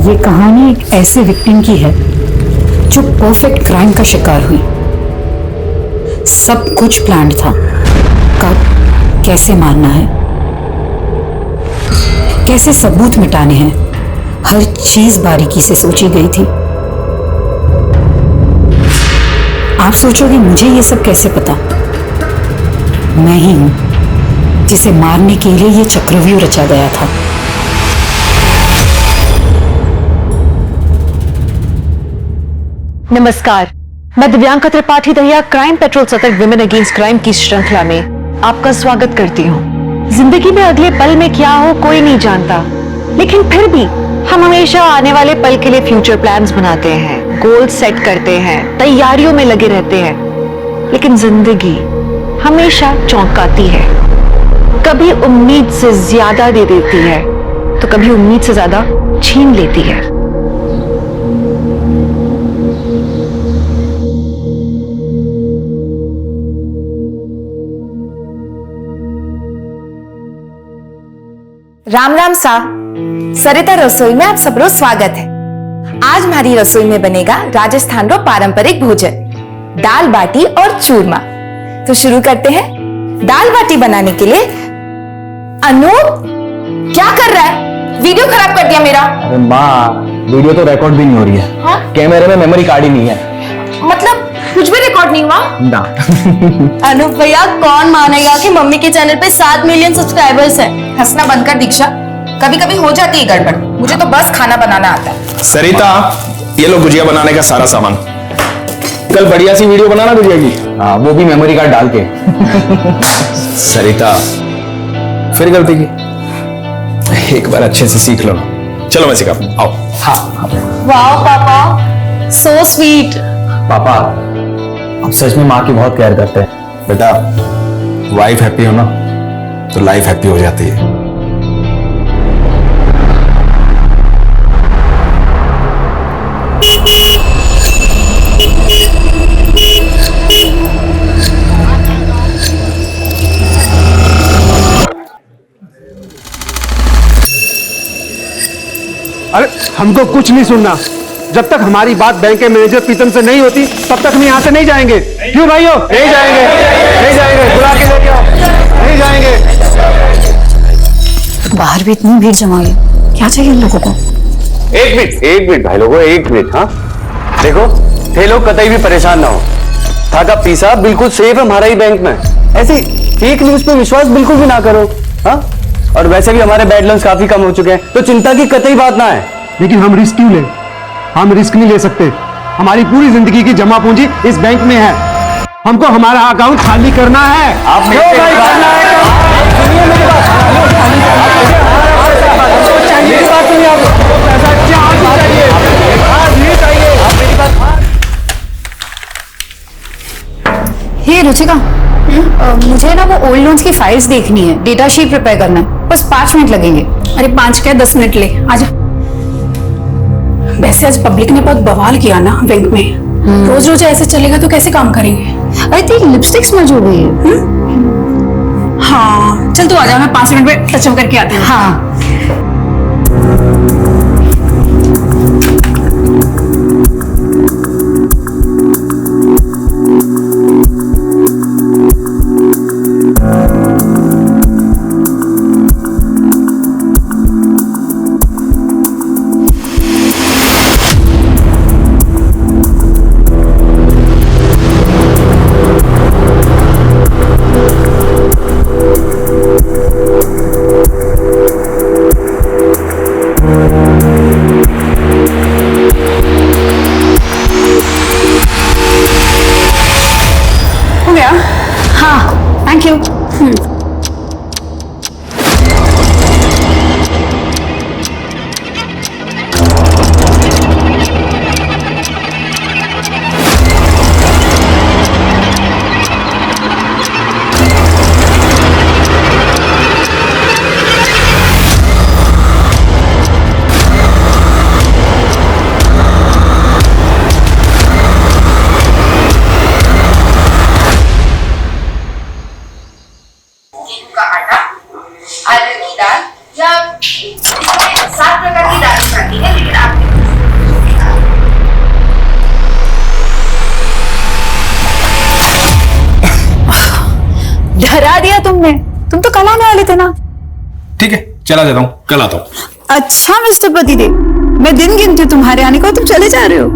ये कहानी एक ऐसे विक्टिम की है जो परफेक्ट क्राइम का शिकार हुई। सब कुछ प्लान्ड था। कब, कैसे मारना है, कैसे सबूत मिटाने हैं, हर चीज बारीकी से सोची गई थी। आप सोचोगे मुझे ये सब कैसे पता? मैं ही हूं जिसे मारने के लिए ये चक्रव्यूह रचा गया था। नमस्कार, मैं दिव्यांका त्रिपाठी दहिया क्राइम पेट्रोल सतर्क विमेन अगेंस्ट क्राइम की श्रृंखला में आपका स्वागत करती हूँ। जिंदगी में अगले पल में क्या हो कोई नहीं जानता, लेकिन फिर भी हम हमेशा आने वाले पल के लिए फ्यूचर प्लान्स बनाते हैं, गोल सेट करते हैं, तैयारियों में लगे रहते हैं। लेकिन जिंदगी हमेशा चौंकाती है, कभी उम्मीद से ज्यादा दे देती है तो कभी उम्मीद से ज्यादा छीन लेती है। राम राम सा, सरिता रसोई में आप सबरो स्वागत है। आज हमारी रसोई में बनेगा राजस्थान रो पारंपरिक भोजन, दाल बाटी और चूरमा। तो शुरू करते हैं। दाल बाटी बनाने के लिए अनूप क्या कर रहा है? वीडियो खराब कर दिया मेरा। अरे माँ, वीडियो तो रिकॉर्ड भी नहीं हो रही है। हाँ? कैमरे में मेमोरी कार्ड ही नहीं है। मतलब कुछ भी रिकॉर्ड नहीं हुआ ना। अनूप भैया, कौन मानेगा कि मम्मी के चैनल पे 7 मिलियन सब्सक्राइबर्स हैं। हंसना बंद कर दीक्षा, कभी कभी हो जाती है गड़बड़। मुझे तो बस खाना बनाना आता है। सरिता, ये लो गुजिया बनाने का सारा सामान। कल बढ़िया सी वीडियो बनाना गुजिया की। हाँ, वो भी मेमोरी कार्ड डाल के। सरिता, फिर गलती की। एक बार अच्छे से सीख लो ना। चलो मैं सिखाता हूं, आओ। हाँ वाह पापा, सो स्वीट। पापा, आप सच में माँ की बहुत केयर करते हैं। बेटा, वाइफ हैप्पी हो ना तो लाइफ हैप्पी हो जाती है। अरे हमको कुछ नहीं सुनना। जब तक हमारी बात बैंक के मैनेजर प्रीतम से नहीं होती तब तक हम यहाँ से नहीं जाएंगे। क्यों भाइयों? नहीं जाएंगे, नहीं जाएंगे। बुला के लेके आओ, नहीं जाएंगे। बाहर भी इतनी भीड़ जमा गई, क्या चाहिए इन लोगों को? एक मिनट भाई लोगों, एक मिनट। हाँ देखो, थे लोग कतई भी परेशान ना हो। था पैसा बिल्कुल सेफ है हमारा ही बैंक में। ऐसी फेक न्यूज पे विश्वास बिल्कुल भी ना करो। हाँ, और वैसे भी हमारे बैड लोन्स काफी कम हो चुके हैं, तो चिंता की कतई बात ना है। लेकिन हम रिस्क क्यों ले? हम रिस्क नहीं ले सकते। हमारी पूरी जिंदगी की जमा पूंजी इस बैंक में है। हमको हमारा अकाउंट खाली करना है। आप हे रुचिका, मुझे ना वो ओल्ड लोन्स की फाइल्स देखनी है, डेटा शीट प्रिपेयर करना है। बस 5 मिनट लगेंगे। अरे 5 क्या 10 मिनट ले, आजा। वैसे आज पब्लिक ने बहुत बवाल किया ना बैंक में। रोज रोज ऐसे चलेगा तो कैसे काम करेंगे? अरे तेरी लिपस्टिक स्मज हो गई है। हाँ चल तू आजा, मैं 5 मिनट में टचअप करके आती हूँ। हाँ, रूम में? तुम तो कल आने वाले थे ना। ठीक है, चला जाता हूँ, कल आता हूँ। अच्छा मिस्टर पतिदेव, मैं दिन गिनती हूँ तुम्हारे आने को, तुम चले जा रहे हो।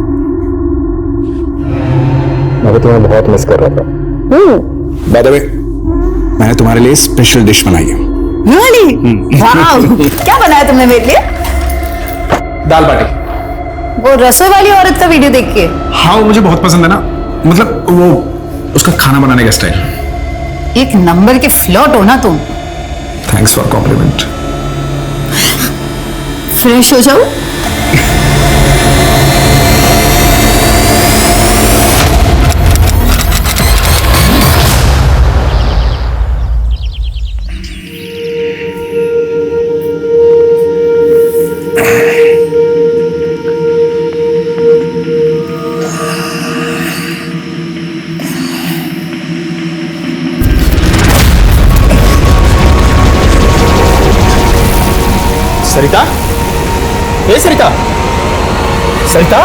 मैं तुम्हें बहुत मिस कर रहा था। बाय द वे, मैंने तुम्हारे लिए स्पेशल डिश बनाई है। रियली? वाओ, क्या बनाया तुमने मेरे लिए? दाल बाटी। वो रसोई वाली औरत का वीडियो देख के? हाँ, वो मुझे बहुत पसंद है ना, मतलब वो उसका खाना बनाने का स्टाइल। एक नंबर के फ्लर्ट हो ना तुम। Thanks for complement. फ्रेश हो जाओ। सरिता, ए सरिता, सरिता,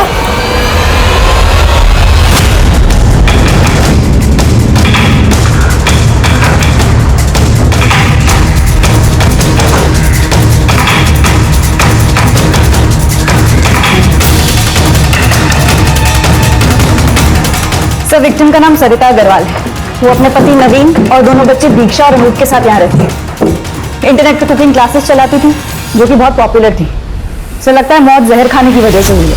सर, विक्टिम का नाम सरिता अग्रवाल है। वो अपने पति नवीन और दोनों बच्चे दीक्षा और अनूप के साथ यहाँ रहती है। इंटरनेट पे कुकिंग क्लासेस चलाती थी जो कि बहुत पॉपुलर थी। सर, लगता है मौत जहर खाने की वजह से हुई है।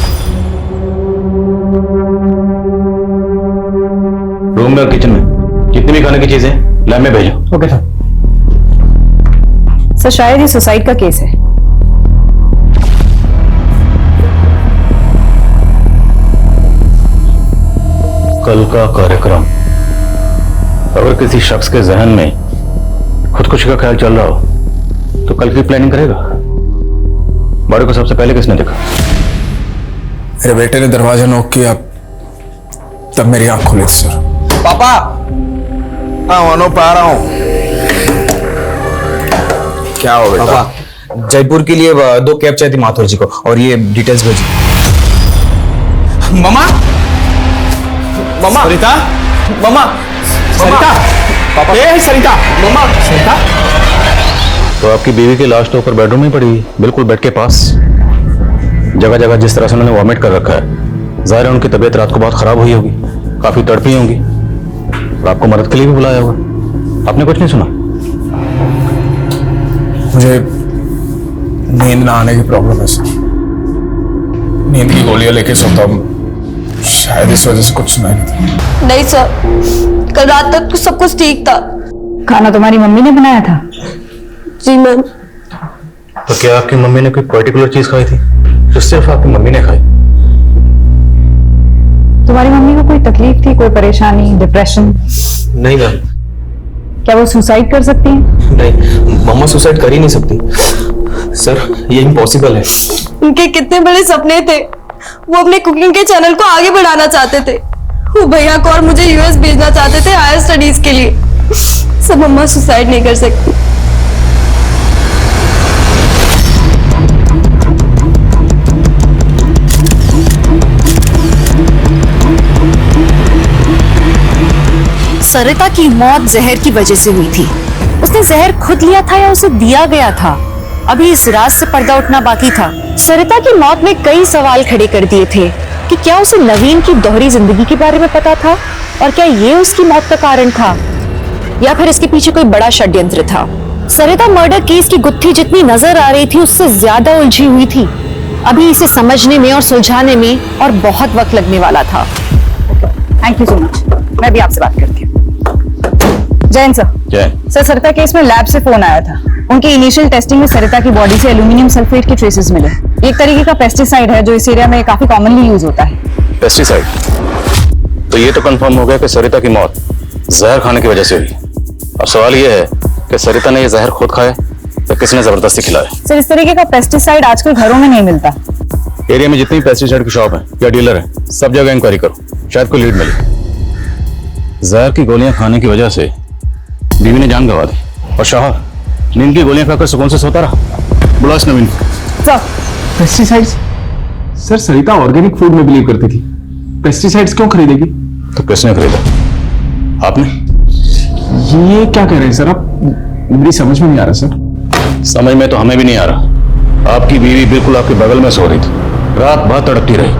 रूम में और किचन में जितनी भी खाने की चीजें लैब में भेजो। Okay sir. सर, शायद ये सुसाइड का केस है। कल का कार्यक्रम, अगर किसी शख्स के जहन में खुदकुशी का ख्याल चल रहा हो तो कल की प्लानिंग करेगा। बॉडी को सबसे पहले किसने देखा? मेरे बेटे ने दरवाजा नॉक किया, तब मेरी आंख खुली सर। पापा, हाँ अनूप आ रहा हूँ। क्या हो बेटा? पापा, जयपुर के लिए 2 कैब चाहिए थी माथुर जी को, और ये डिटेल्स भेजी। ममा, ममा, सरिता, ममा, सरिता, पापा, ए सरिता, ममा, सरिता। तो आपकी बीवी की लाश तो ऊपर बेडरूम में पड़ी हुई, बिल्कुल बेड के पास। जगह जगह जिस तरह से उन्होंने वॉमिट कर रखा है, जाहिर है उनकी तबीयत रात को बहुत खराब हुई होगी, काफी तड़पी होंगी, और आपको मदद के लिए भी बुलाया होगा। आपने कुछ नहीं सुना? मुझे नींद ना आने की प्रॉब्लम है सर। नींद की गोलियां लेके सोता हूँ, शायद इस वजह से कुछ सुना नहीं था। नहीं सर, कल रात तक सब कुछ ठीक था। खाना तुम्हारी मम्मी ने बनाया था? जी मैम। तो क्या आपकी मम्मी ने कोई पर्टिकुलर चीज खाई थी जो सिर्फ आपकी मम्मी ने खाई? तुम्हारी मम्मी को कोई तकलीफ थी, कोई परेशानी, डिप्रेशन? नहीं मैम। क्या वो सुसाइड कर सकती हैं? नहीं, मम्मा सुसाइड कर ही नहीं सकती सर, ये इम्पॉसिबल है। उनके कितने बड़े सपने थे। वो अपने कुकिंग के चैनल को आगे बढ़ाना चाहते थे। वो भैया को और मुझे यूएस भेजना चाहते थे हायर स्टडीज के लिए। सब मम्मा सुसाइड नहीं कर सकती। सरिता की मौत जहर की वजह से हुई थी। उसने जहर खुद लिया था या उसे दिया गया था? अभी इस राज से पर्दा उठना बाकी था। सरिता की मौत ने कई सवाल खड़े कर दिए थे कि क्या उसे नवीन की दोहरी जिंदगी के बारे में पता था, और क्या ये उसकी मौत का कारण था, या फिर इसके पीछे कोई बड़ा षड्यंत्र था। सरिता मर्डर केस की गुत्थी जितनी नजर आ रही थी उससे ज्यादा उलझी हुई थी। अभी इसे समझने में और सुलझाने में और बहुत वक्त लगने वाला था। Thank you so much. मैं भी आपसे बात करती हूँ। जैन सर। जय। सर, सरिता केस में लैब से फोन आया था। उनकी इनिशियल टेस्टिंग में सरिता की बॉडी से एल्यूमिनियम सल्फेट के ट्रेसेस मिले। एक तरीके का पेस्टिसाइड है जो इस एरिया में काफी कॉमनली यूज होता है। पेस्टिसाइड? तो ये तो कंफर्म हो गया कि सरिता की मौत जहर खाने की वजह से हुई। अब सवाल ये है कि सरिता ने ये जहर खुद खाया या किसने जबरदस्ती खिलाया? सर, इस तरीके का पेस्टिसाइड आजकल घरों में नहीं मिलता। एरिया में जितनी पेस्टिसाइड की शॉप है या डीलर है, सब जगह इंक्वायरी करो, शायद कोई लीड मिले। जहर की गोलियां खाने की वजह से बीवी ने जान गंवा दी, और शाह नींद की गोलियां खाकर सुकून से सोता रहा। बुला इस नवीन को। पेस्टिसाइड्स? सर, सरिता ऑर्गेनिक फूड में बिलीव करती थी, पेस्टिसाइड्स क्यों खरीदेगी? तो किसने खरीदा? आपने? ये क्या कह रहे हैं सर आप? मेरी समझ में नहीं आ रहा सर। समझ में तो हमें भी नहीं आ रहा। आपकी बीवी बिल्कुल आपके बगल में सो रही थी, रात भर तड़पती रही,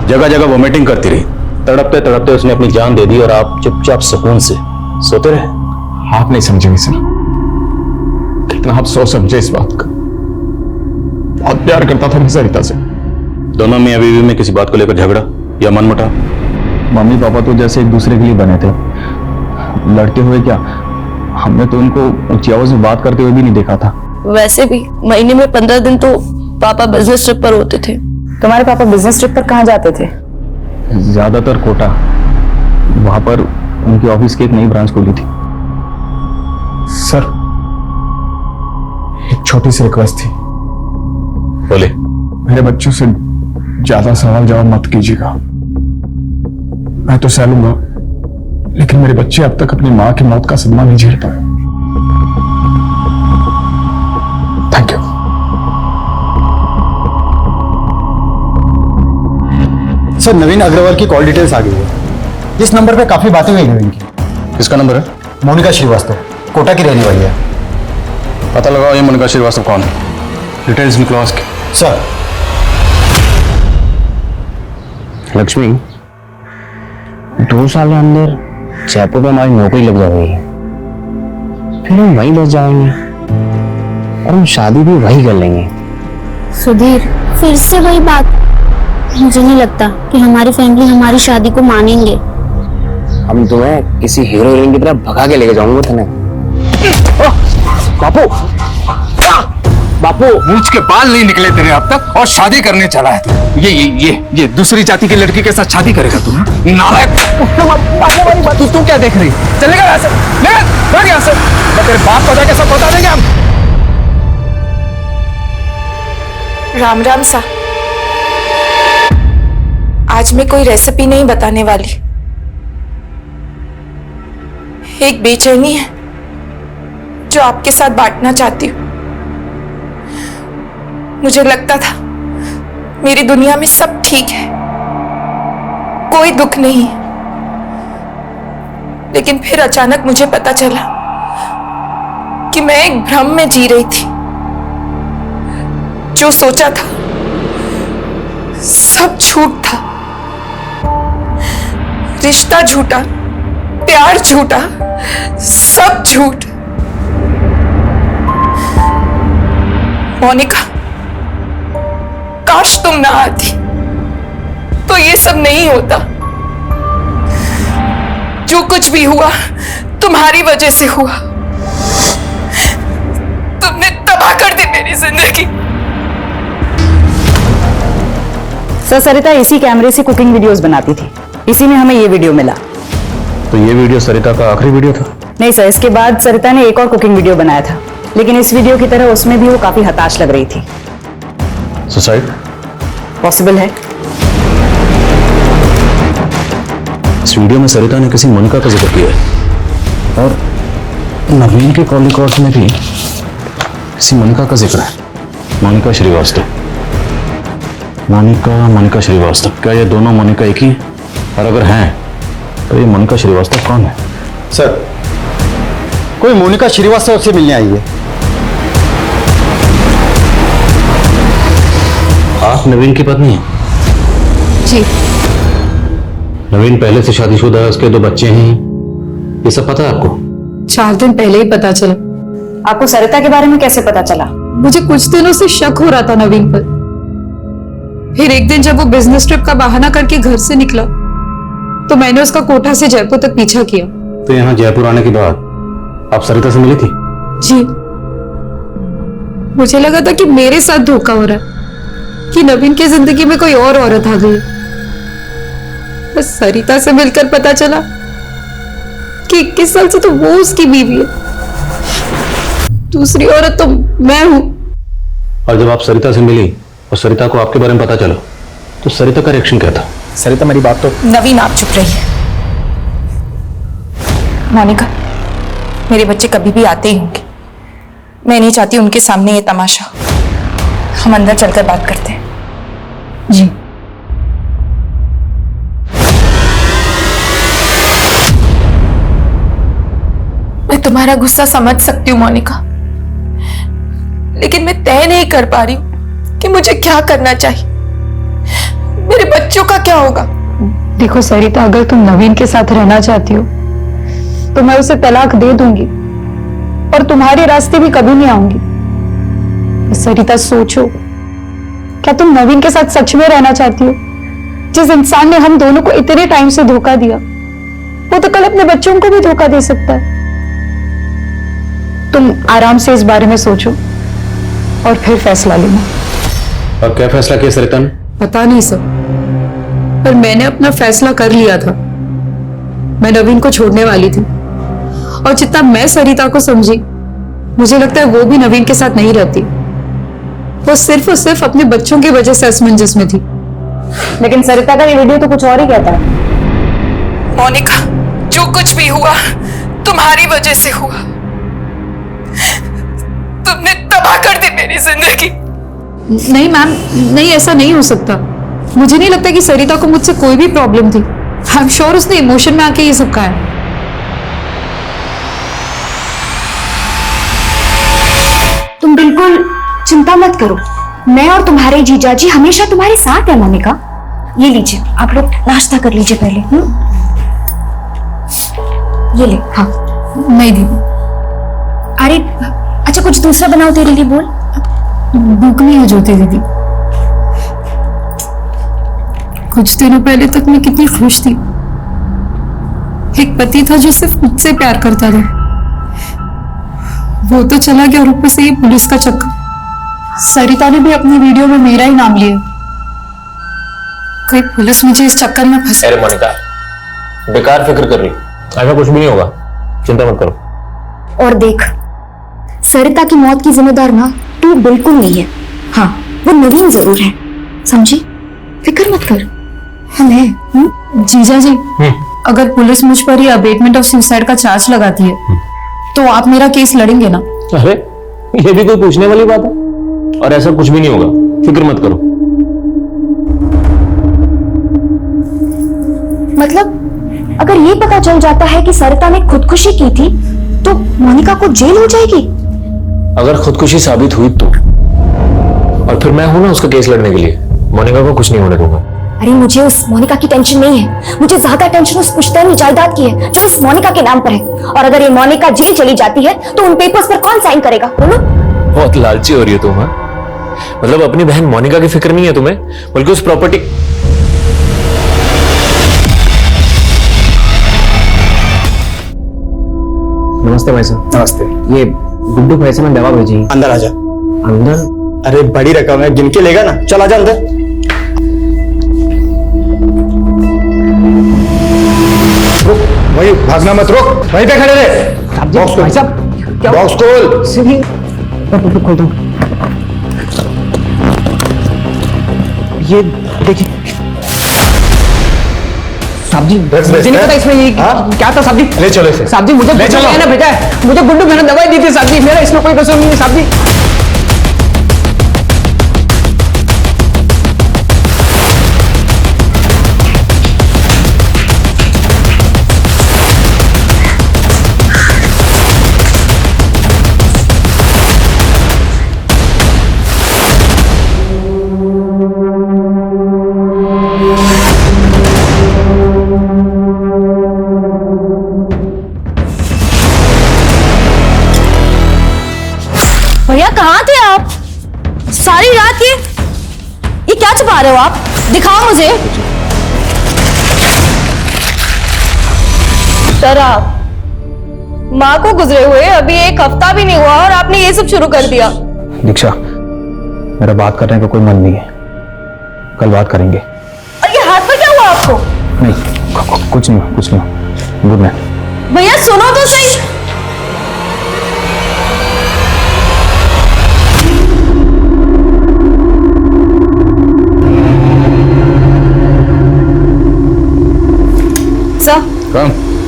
जगह जगह वोमिटिंग करती रही। तड़पते तड़पते उसने अपनी जान दे दी और आप चुपचाप सुकून से सोते रहे। आप नहीं समझेंगे सर, कितना आप सोच समझे इस बात का। बहुत प्यार करता था मैं सरिता से। दोनों मियां बीवी में किसी बात को लेकर झगड़ा या मनमुटाव? मम्मी पापा तो जैसे एक दूसरे के लिए बने थे, लड़ते हुए क्या, हमने तो उनको ऊंची आवाज में बात करते हुए भी नहीं देखा था। वैसे भी महीने में 15 दिन तो पापा बिजनेस ट्रिप पर होते थे। तुम्हारे पापा बिजनेस ट्रिप पर कहाँ जाते थे? ज्यादातर कोटा, वहां पर उनकी ऑफिस की एक नई ब्रांच खुली थी। सर एक छोटी सी रिक्वेस्ट थी। बोले। मेरे बच्चों से ज्यादा सवाल जवाब मत कीजिएगा। मैं तो सह लूंगा, लेकिन मेरे बच्चे अब तक अपनी मां की मौत का सदमा नहीं झेल पाए। Thank you. सर नवीन अग्रवाल की कॉल डिटेल्स आ गई है। इस नंबर पे काफी बातें हुई नवीन की। किसका नंबर है? मोनिका श्रीवास्तव, कोटा की रहने वाली है। पता लगाओ ये मोनिका श्रीवास्तव कौन है, डिटेल्स निकलो उसकी। सर। लक्ष्मी, 2 साल के अंदर जयपुर में हमारी नौकरी लग जाएगी, फिर हम वहीं बस जाएंगे और हम शादी भी वहीं कर लेंगे। सुधीर, फिर से वही बात। मुझे नहीं लगता कि हमारी फैमिली हमारी शादी को मानेंगे। हम तुम्हें किसी हीरो हीरोइन की तरह भगा के लेके जाऊंगा तुम्हें। बापू, बापू, मूंछ के बाल नहीं निकले तेरे अब तक और शादी करने चला है। ये दूसरी जाति की लड़की के साथ शादी करेगा तू? नालायक। तू क्या देख रही? चलेगा यहाँ से, भाग यहाँ से। मैं तेरे बाप को जाके सब बता देंगे हम। राम राम सा। आज मैं कोई रेसिपी नहीं बताने वाली। एक बेचैनी है जो आपके साथ बांटना चाहती हूँ। मुझे लगता था मेरी दुनिया में सब ठीक है, कोई दुख नहीं, लेकिन फिर अचानक मुझे पता चला कि मैं एक भ्रम में जी रही थी। जो सोचा था सब झूठ था। रिश्ता झूठा, प्यार झूठा, सब झूठ। मोनिका, काश तुम ना आती तो ये सब नहीं होता। जो कुछ भी हुआ तुम्हारी वजह से हुआ। तुमने तबाह कर दी मेरी जिंदगी। सर, सरिता इसी कैमरे से कुकिंग वीडियोस बनाती थी, इसी में हमें ये वीडियो मिला। तो ये वीडियो सरिता का आखिरी वीडियो था? नहीं सर, इसके बाद सरिता ने एक और कुकिंग वीडियो बनाया था, लेकिन इस वीडियो की तरह उसमें भी वो काफी हताश लग रही थी। सुसाइड पॉसिबल है। इस वीडियो में सरिता ने किसी मोनिका का जिक्र किया है और नवीन के कॉल रिकॉर्ड्स में भी किसी मोनिका का जिक्र है। मोनिका श्रीवास्तव, मोनिका श्रीवास्तव। क्या ये दोनों मोनिका एक ही हैं? और अगर हैं तो ये मोनिका श्रीवास्तव कौन है? सर, कोई मोनिका श्रीवास्तव से मिलने आई है। आप नवीन की पत्नी हैं? जी। नवीन पहले से शादीशुदा है, उसके 2 बच्चे हैं, ये सब पता है आपको? 4 दिन पहले ही पता चला। आपको सरिता के बारे में कैसे पता चला? मुझे कुछ दिनों से शक हो रहा था नवीन पर। फिर एक दिन जब वो बिजनेस ट्रिप का बहाना करके घर से निकला तो मैंने उसका कोटा से जयपुर तक पीछा किया। तो यहाँ जयपुर आने के बाद आप सरिता से मिली थी? जी। मुझे लगा था कि मेरे साथ धोखा हो रहा है, कि नवीन की जिंदगी में कोई और औरत आ गई। बस सरिता से मिलकर पता चला कि 21 साल से तो वो उसकी बीवी है, दूसरी औरत तो मैं हूं। और जब आप सरिता से मिली और सरिता को आपके बारे में पता चला तो सरिता का रिएक्शन क्या था? सरिता, मेरी बात तो। नवीन, आप चुप रहिए। मोनिका, मेरे बच्चे कभी भी आते ही होंगे। मैं नहीं चाहती उनके सामने ये तमाशा। हम अंदर चलकर बात करते हैं। जी। मैं तुम्हारा गुस्सा समझ सकती हूँ मोनिका, लेकिन मैं तय नहीं कर पा रही हूँ कि मुझे क्या करना चाहिए। मेरे बच्चों का क्या होगा? देखो सरिता, अगर तुम नवीन के साथ रहना चाहती हो तो मैं उसे तलाक दे दूंगी और तुम्हारे रास्ते भी कभी नहीं आऊंगी। सरिता सोचो, क्या तुम नवीन के साथ सच में रहना चाहती हो? जिस इंसान ने हम दोनों को इतने टाइम से धोखा दिया, वो तो कल अपने बच्चों को भी धोखा दे सकता है। तुम आराम से इस बारे में सोचो और फिर फैसला लेना। और क्या फैसला किया सरिता ने? पता नहीं सर, पर मैंने अपना फैसला कर लिया था। मैं नवीन को छोड़ने वाली थी और जितना मैं सरिता को समझी, मुझे लगता है वो भी नवीन के साथ नहीं रहती। वो सिर्फ और सिर्फ अपने बच्चों की वजह से असमंजस में थी। लेकिन सरिता का ये वीडियो तो कुछ और ही कहता है। मोनिका, जो कुछ भी हुआ तुम्हारी वजह से हुआ। तुमने तबाह कर दी मेरी जिंदगी। नहीं मैम, नहीं, ऐसा नहीं हो सकता। मुझे नहीं लगता कि सरिता को मुझसे कोई भी प्रॉब्लम थी। आई एम श्योर उसने इमोशन में आके ये सब कहा है। तुम बिल्कुल चिंता मत करो, मैं और तुम्हारे जीजा जी हमेशा तुम्हारे साथ है मोनिका। ये लीजिए, आप लोग नाश्ता कर लीजिए पहले। ये ले। हाँ नहीं दीदी। अरे अच्छा, कुछ दूसरा बनाओ तेरे लिए। बोल। भूख नहीं है ज्योति दीदी। कुछ दिनों पहले तक मैं कितनी खुश थी। एक पति था जो सिर्फ मुझसे प्यार करता था, वो तो चला गया और ऊपर से ये पुलिस का चक्कर। सरिता ने भी अपनी वीडियो में मेरा ही नाम लिया। कोई पुलिस मुझे इस चक्कर में फंसा। अरे मोनिका, बेकार फिक्र कर रही, ऐसा कुछ भी नहीं होगा, चिंता मत करो। और देख, सरिता की मौत की जिम्मेदार ना तू बिल्कुल नहीं है। हाँ, वो नवीन जरूर है, समझी? फिक्र मत कर। हमें जीजा जी, अगर पुलिस मुझ पर ही अबेटमेंट ऑफ सुसाइड का चार्ज लगाती है तो आप मेरा केस लड़ेंगे ना? अरे ये भी कोई पूछने वाली बात है? और ऐसा कुछ भी नहीं होगा, फिक्र मत करो। मतलब अगर ये पता चल जाता है कि सरिता ने खुदकुशी की थी तो मोनिका को जेल हो जाएगी? अगर खुदकुशी साबित हुई तो, और फिर मैं हूं ना उसका केस लड़ने के लिए, मोनिका को कुछ नहीं होने दूंगा। अरे मुझे उस मोनिका की टेंशन नहीं है, मुझे ज्यादा टेंशन उस पुश्तैनी जायदाद की है जो उस मोनिका के नाम पर है। और अगर ये मोनिका जेल चली जाती है तो उन पेपर्स पर कौन साइन करेगा, बोलो? बहुत लालची हो रही हो तुम। हाँ, मतलब अपनी बहन मोनिका की फिक्र नहीं है तुम्हें, बल्कि उस प्रॉपर्टी। नमस्ते भाई साहब। नमस्ते। ये गुड्डू भाई से मैं दवा भेजी। अंदर आ जा। अंदर? अरे बड़ी रकम है, गिन के लेगा ना, चल आजा अंदर। रुक, वही भागना मत, रुक वहीं पे खड़े रहे। बॉक्स भाई साहब, क्या बॉक्स खोल। खोल दो। ये देखिए साहब जी, मुझे नहीं पता इसमें ये क्या था साहब जी। ले चलो इसे। साहब जी, मुझे गुड्डू भैया ने भेजा है, मुझे गुड्डू भैया ने दवाई दी थी साहब जी, मेरा इसमें कोई कसूर नहीं है साहब जी। भैया कहाँ थे आप सारी रात? ये क्या छुपा रहे हो आप? दिखाओ मुझे। सर, आप माँ को गुजरे हुए अभी एक हफ्ता भी नहीं हुआ और आपने ये सब शुरू कर दिया। दीक्षा, मेरा बात करने का कोई मन नहीं है, कल बात करेंगे। और ये हाथ पर क्या हुआ आपको? नहीं, कुछ नहीं। Good night. भैया सुनो तो सही।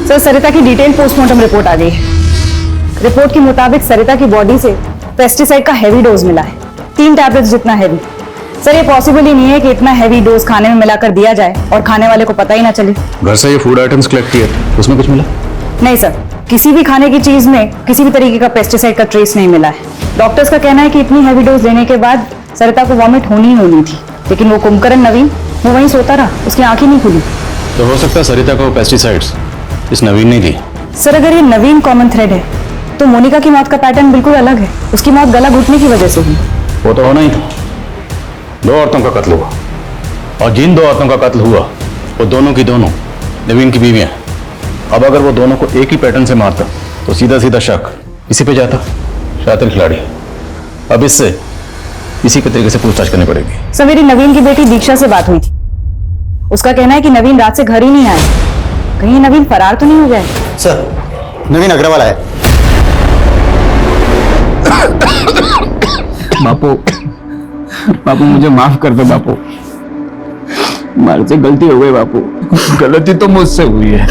सर, सरिता की डिटेल पोस्टमार्टम रिपोर्ट आ गई है। रिपोर्ट के मुताबिक सरिता की बॉडी से पेस्टिसाइड का हैवी डोज मिला है, 3 टैबलेट्स जितना हैवी। सर, ये पॉसिबल ही नहीं है कि इतना हैवी डोज खाने में मिलाकर दिया जाए और खाने वाले को पता ही ना चले। घर से ये फूड आइटम्स कलेक्ट किए, उसमें कुछ मिला? नहीं सर, किसी भी खाने की चीज में किसी भी तरीके का पेस्टिसाइड का ट्रेस नहीं मिला है। डॉक्टर्स का कहना है कि इतनी हैवी डोज लेने के बाद सरिता को वॉमिट होनी ही होनी थी, लेकिन वो कुंभकर्ण नवीन वो वहीं सोता रहा, उसकी आंखें नहीं खुली। तो हो सकता है सरिता को पेस्टिसाइड्स इस नवीन ने दी। सर अगर ये नवीन कॉमन थ्रेड है तो मोनिका की मौत का पैटर्न बिल्कुल अलग है। उसकी मौत गला घुटने की वजह से हुई। वो तो होना ही था। 2 औरतों का कत्ल हुआ और जिन 2 औरतों का कत्ल हुआ वो दोनों की दोनों नवीन की बीवियां। अब अगर वो दोनों को एक ही पैटर्न से मारता तो सीधा सीधा शक इसी पे जाता, शातिर खिलाड़ी। अब इससे इसी के तरीके से पूछताछ करनी पड़ेगी। सर मेरी नवीन की बेटी दीक्षा से बात हुई थी। उसका कहना है कि नवीन रात से घर ही नहीं आया। कहीं नवीन फरार तो नहीं हो गया है? सर नवीन अग्रवाल आया। बापू बापू मुझे माफ कर दो बापू, मारे से गलती हो गई बापू। गलती तो मुझसे हुई है।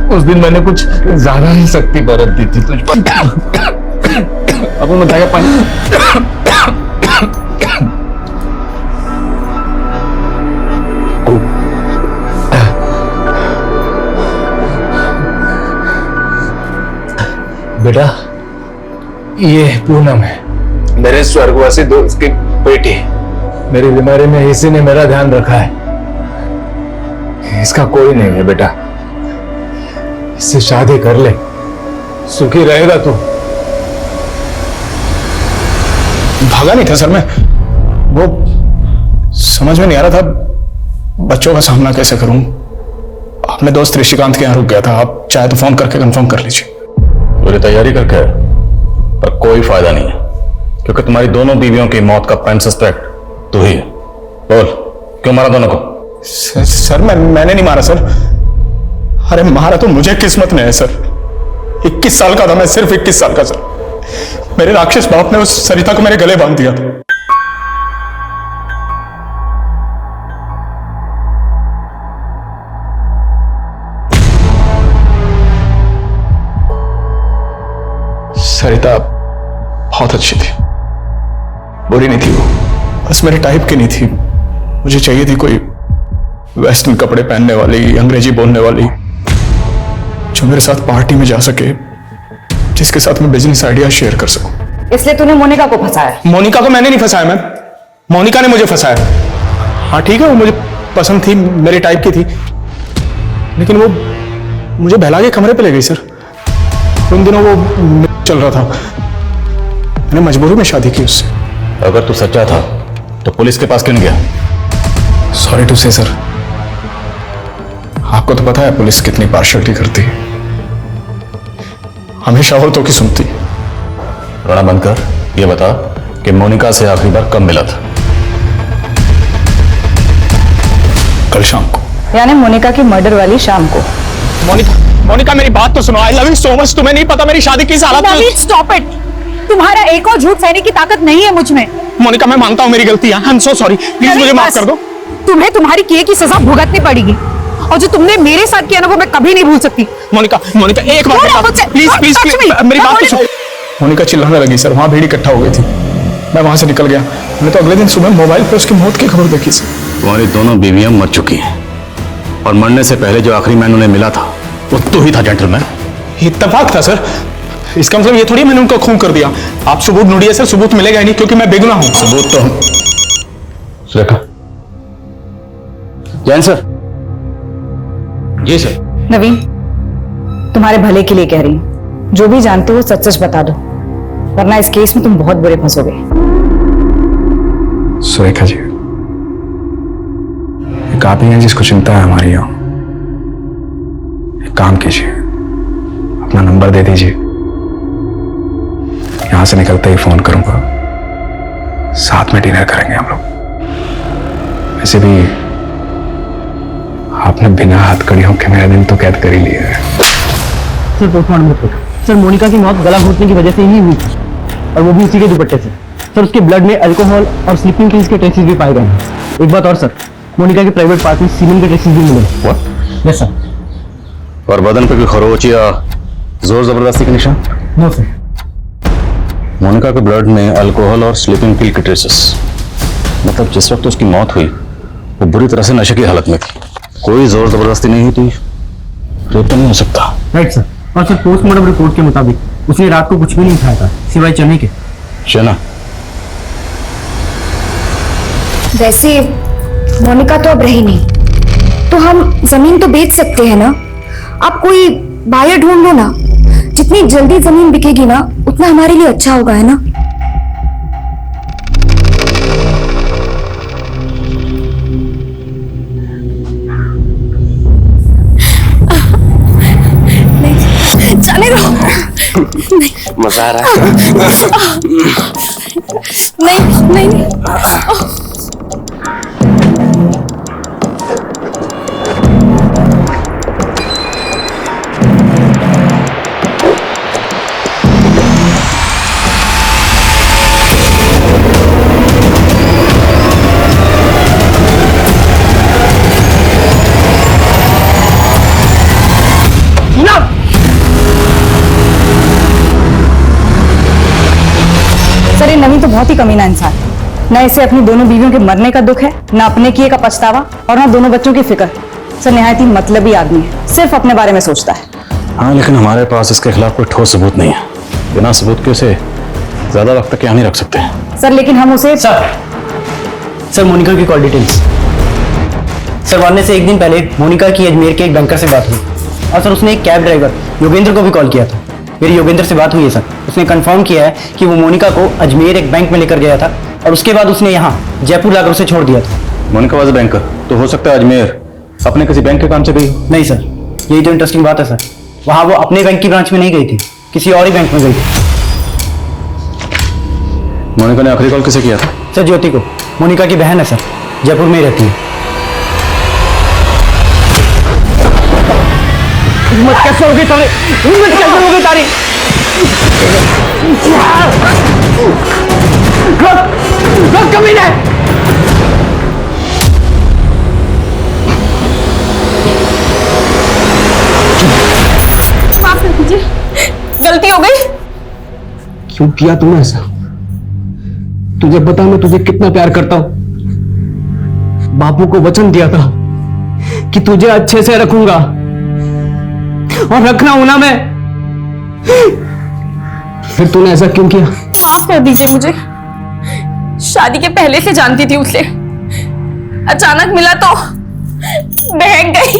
उस दिन मैंने कुछ ज्यादा ही शक्ति बरत दी थी तुझ पर। बापू मैं बताया पानी। बेटा ये पूनम है, मेरे स्वर्गवासी दोस्त की बेटी। मेरी बीमारी में इसी ने मेरा ध्यान रखा है। इसका कोई नहीं है बेटा, इससे शादी कर ले, सुखी रहेगा तू। भागा नहीं था सर मैं, वो समझ में नहीं आ रहा था बच्चों का सामना कैसे करूं। अपने दोस्त ऋषिकांत के यहाँ रुक गया था। आप चाहे तो फोन करके कंफर्म कर लीजिए। पूरी तैयारी करके है, पर कोई फायदा नहीं है क्योंकि तुम्हारी दोनों बीवियों की मौत का प्राइम सस्पेक्ट तू ही है। बोल क्यों मारा दोनों को? सर मैंने नहीं मारा सर। अरे मारा तो मुझे किस्मत ने है सर। 21 साल का था मैं, सिर्फ 21 साल का सर। मेरे राक्षस बाप ने उस सरिता को मेरे गले बांध दिया था। सरिता बहुत अच्छी थी, बुरी नहीं थी वो, बस मेरे टाइप की नहीं थी। मुझे चाहिए थी कोई वेस्टर्न कपड़े पहनने वाली, अंग्रेजी बोलने वाली, जो मेरे साथ पार्टी में जा सके, जिसके साथ मैं बिजनेस आइडिया शेयर कर सकूं। इसलिए तूने मोनिका को फंसाया? मोनिका को मैंने नहीं फंसाया मैम, मोनिका ने मुझे फंसाया। हाँ ठीक है, वो मुझे पसंद थी, मेरे टाइप की थी, लेकिन वो मुझे बहला के कमरे पे ले गई सर। उन दिनों वो चल रहा था, मैंने मजबूरी में शादी की उससे। अगर तू सच्चा था तो पुलिस के पास क्यों गया? सॉरी टू से सर, आपको तो पता है पुलिस कितनी पार्शियलिटी करती है, हमेशा औरतों की सुनती है। रोना बंद कर, ये बता कि मोनिका से आखिरी बार कब मिला था? कल शाम को। यानी मोनिका की मर्डर वाली शाम को। मोनिका मेरी बात तो सुनो। I love you so much. तुम्हें नहीं पता मेरी शादी किस हालत में। Stop it. तुम्हारा एक और झूठ सहने की ताकत नहीं है मुझ में। मोनिका मैं मानता हूं मेरी गलती है, I am so sorry, please मुझे माफ कर दो। तुम्हें तुम्हारी किए की सजा भुगतनी पड़ेगी, और जो तुमने मेरे साथ किया ना वो मैं कभी नहीं भूल सकती। मोनिका एक बात प्लीज प्लीज मेरी बात तो सुनो। मोनिका चिल्लाने लगी सर, वहां भीड़ इकट्ठा हो गई थी, मैं वहां से निकल गया। मैंने तो अगले दिन सुबह मोबाइल पर उसकी मौत की खबर देखी सर। तुम्हारी दोनों बीवियां मर चुकी हैं और मरने से पहले जो आखिरी मैन उन्हें मिला था वो तू ही था जेंटलमैन। इत्तेफाक था सर, इसका मतलब ये थोड़ी मैंने उनको खून कर दिया। आप सबूत ढूंढिए सर, सबूत मिलेगा ही नहीं क्योंकि मैं बेगुनाह हूं। सबूत तो सुरेखा। जैन सर। जी सर। नवीन, तुम्हारे भले के लिए कह रही हूं, जो भी जानते हो सच सच बता दो, वरना इस केस में तुम बहुत बुरे फंसोगे। सुरेखा जी, एक आप ही हैं जिसको चिंता है हमारी। यहाँ एक काम कीजिए, अपना नंबर दे दीजिए, यहां से निकलते ही फोन करूंगा, साथ में डिनर करेंगे हम लोग। वैसे भी आपने बिना हथकड़ियों के मेरा दिन तो कैद कर ही लिया है। Sir postmortem report. Sir Monica की मौत गला घोटने की वजह से ही हुई थी, और वो भी उसी के दुपट्टे से। सर उसके ब्लड में अल्कोहल और स्लीपिंग किल्स के ट्रेसेस भी पाए गए हैं। एक बात और सर, मोनिका के प्राइवेट पार्ट में सीमेंट के ट्रेसेस भी मिले। Yes sir. और बदन पे कोई खरोच या जोर जबरदस्ती के निशान? No sir. मोनिका के ब्लड में अल्कोहल और स्लीपिंग पिल के ट्रेसेस, मतलब जिस वक्त उसकी मौत हुई वो बुरी तरह से नशे की हालत में थी, कोई जोर जबरदस्ती नहीं हुई थी, रेप तो नहीं हो सकता। Right sir. और सर पोस्टमार्टम रिपोर्ट के मुताबिक उसने रात को कुछ भी नहीं खाया था सिवाय चने के। चना? वैसे मोनिका तो अब रही नहीं, तो हम जमीन तो बेच सकते हैं ना। आप कोई बायर ढूंढ लो ना। जितनी जल्दी जमीन बिकेगी ना उतना हमारे लिए अच्छा होगा, है ना। जाने दो। मजा आ रहा है। नहीं नहीं नहीं। सर ये नवीन तो बहुत ही कमीना इंसान, न इसे अपनी दोनों बीवियों के मरने का दुख है, न अपने किए का पछतावा, और न दोनों बच्चों की फिक्र। सर निहायत ही मतलबी आदमी है, सिर्फ अपने बारे में सोचता है। हाँ, लेकिन हमारे पास इसके खिलाफ कोई ठोस सबूत नहीं है। बिना सबूत के उसे ज्यादा वक्त तक यहाँ नहीं रख सकते। सर लेकिन हम उसे सर मोनिका की कॉल डिटेल्स। सर वारने से एक दिन पहले मोनिका की अजमेर के एक बैंकर से बात हुई, और सर उसने एक कैब ड्राइवर योगेंद्र को भी कॉल किया था। मेरी योगेंद्र से बात हुई है सर, उसने कंफर्म किया है कि वो मोनिका को अजमेर एक बैंक में लेकर गया था, और उसके बाद उसने यहाँ जयपुर लाकर उसे छोड़ दिया था। मोनिका वाज बैंकर, तो हो सकता है अजमेर अपने किसी बैंक के काम से गई हो। नहीं सर, यही तो इंटरेस्टिंग बात है सर। वहाँ वो अपने बैंक की ब्रांच में नहीं गई थी, किसी और ही बैंक में गई थी। मोनिका ने आखिरी कॉल किसे किया था? सर ज्योति को, मोनिका की बहन है सर, जयपुर में ही रहती है। हिम्मत कैसे होगी तारी? हिम्मत कैसे होगी तारी? रुक कमीने! माफ कर दीजिए, गलती हो गई। क्यों किया तूने ऐसा? तुझे पता मैं तुझे कितना प्यार करता हूं। बापू को वचन दिया था कि तुझे अच्छे से रखूंगा, और रखना हूं ना मैं। फिर तूने ऐसा क्यों किया? माफ कर दीजिए मुझे। शादी के पहले से जानती थी उसे, अचानक मिला तो बहक गई।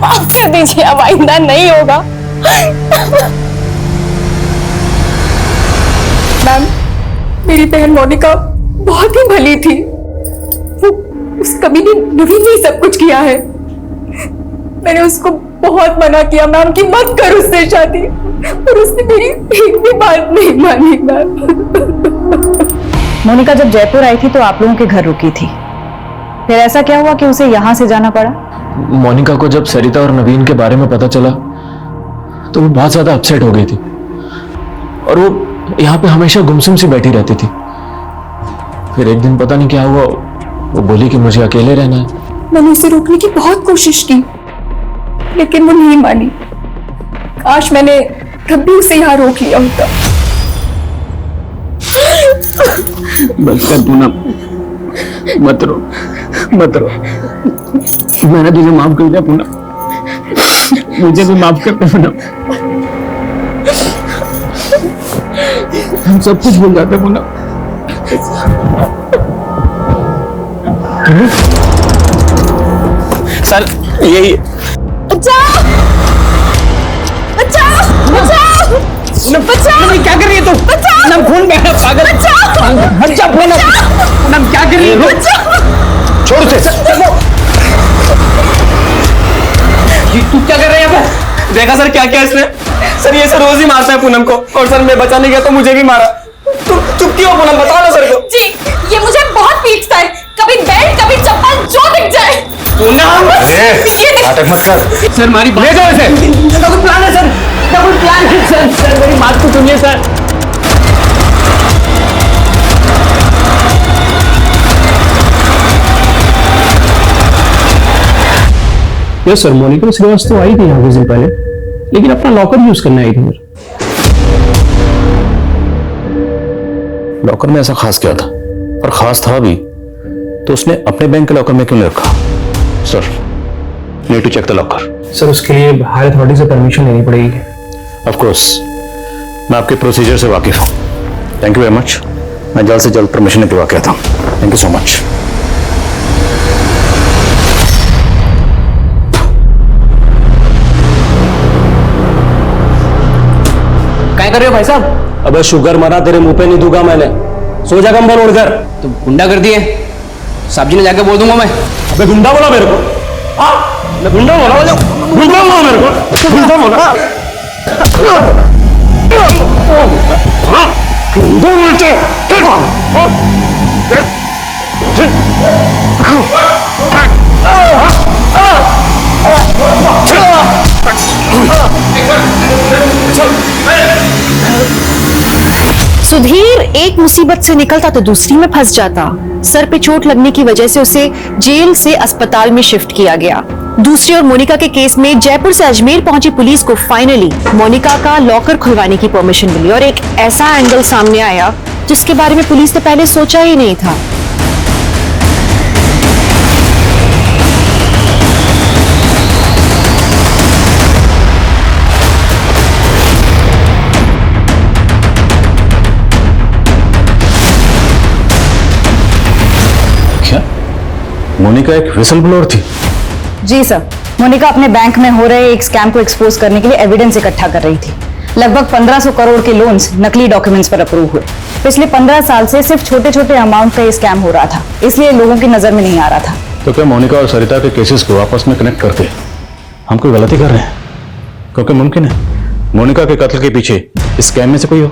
माफ कर दीजिए, अब आइंदा नहीं होगा। मैम, मेरी बहन मोनिका बहुत ही भली थी। वो उस कमीने नवीन ने सब कुछ किया है। मैंने उसको बहुत मना किया मैम कि मत कर उससे शादी, और उसने मेरी एक भी बात नहीं मानी मैम। मोनिका जब जयपुर आई थी तो आप लोगों के घर रुकी थी, फिर ऐसा क्या हुआ कि उसे यहाँ से जाना पड़ा? मोनिका को जब सरिता और नवीन के बारे में पता चला तो वो बहुत ज्यादा अपसेट हो गई थी, और वो यहाँ पे हमेशा गुमसुम सी बैठी रहती थी। फिर एक दिन पता नहीं क्या हुआ, वो बोली कि मुझे अकेले रहना है। मैंने उसे रोकने की बहुत कोशिश की, लेकिन वो नहीं मानी। काश मैंने तब भी उसे यहाँ रोक लिया होता। बस कर तू ना, मत रो, मत रो। मैंने तुझे माफ कर दिया पूनम, मुझे भी माफ कर दे पूनम। हम सब कुछ भूल जाते पूनम। सर यही बचाओ! बचाओ! बचाओ! बचाओ! क्या कर रही है तू? बचाओ! नम खून बह रहा है, पागल। बचाओ! बच्चा फोन नम क्या कर रही है? छोड़ उसे। तू क्या कर रहा है यहाँ पे? देखा सर क्या किया इसने? सर ये सर रोज ही मारता है पूनम को, और सर मैं बचाने गया तो मुझे भी मारा। तुम चुप क्यों पूनम, बताओ ना सर को। जी, ये मुझे बहुत पीटता है, कभी बेल्ट कभी चप्पल जो दिख जाए। नाटक मत कर। सर मारी ले जाओ इसे। डबल प्लान है सर, डबल प्लान है सर। सर मेरी बात को सुनिए sir. Yes sir, Monika Shrivastava आई थी यहाँ कुछ दिन पहले, लेकिन अपना लॉकर यूज करने आई थी। लॉकर में ऐसा खास क्या था? और खास था भी तो उसने अपने बैंक के लॉकर में क्यों नहीं रखा? Sir, need to check the locker. Sir उसके लिए हायर अथॉरिटी से परमिशन लेनी पड़ेगी। ऑफ कोर्स, मैं आपके प्रोसीजर से वाकिफ हूँ। Thank you very much. मैं जल्द से जल्द परमिशन निकलवा के आता हूँ। Thank you so much. क्या कर रहे हो भाई साहब? अबे शुगर मरा, तेरे मुंह पे नहीं दूंगा मैंने। सो जा कंबल ओढ़कर। तो गुंडा कर दिए, साहब जी ने जाके बोल दूंगा मैं। अबे गुंडा बोला मेरे को? मैं गुंडा बोला? गुंडा बोला मेरे को? गुंडा बोला? गुंडा बोलते? सुधीर एक मुसीबत से निकलता तो दूसरी में फंस जाता। सर पे चोट लगने की वजह से उसे जेल से अस्पताल में शिफ्ट किया गया। दूसरी ओर मोनिका के केस में जयपुर से अजमेर पहुंची पुलिस को फाइनली मोनिका का लॉकर खुलवाने की परमिशन मिली और एक ऐसा एंगल सामने आया जिसके बारे में पुलिस ने पहले सोचा ही नहीं था। मोनिका एक विसल ब्लोअर थी? जी सर, मोनिका अपने बैंक में हो रहे एक स्कैम को एक्सपोज करने के लिए एविडेंस इकट्ठा कर रही थी। लगभग 1500 करोड़ के लोन्स नकली डॉक्यूमेंट्स पर अप्रूव हुए। पिछले 15 साल से सिर्फ छोटे छोटे अमाउंट का ये स्कैम हो रहा था, इसलिए लोगों की नजर में नहीं आ रहा था। तो क्या मोनिका और सरिता के केसेस को आपस में कनेक्ट करके हम कोई गलती कर रहे हैं? क्योंकि मुमकिन है मोनिका के कत्ल के पीछे इस स्कैम में से कोई हो।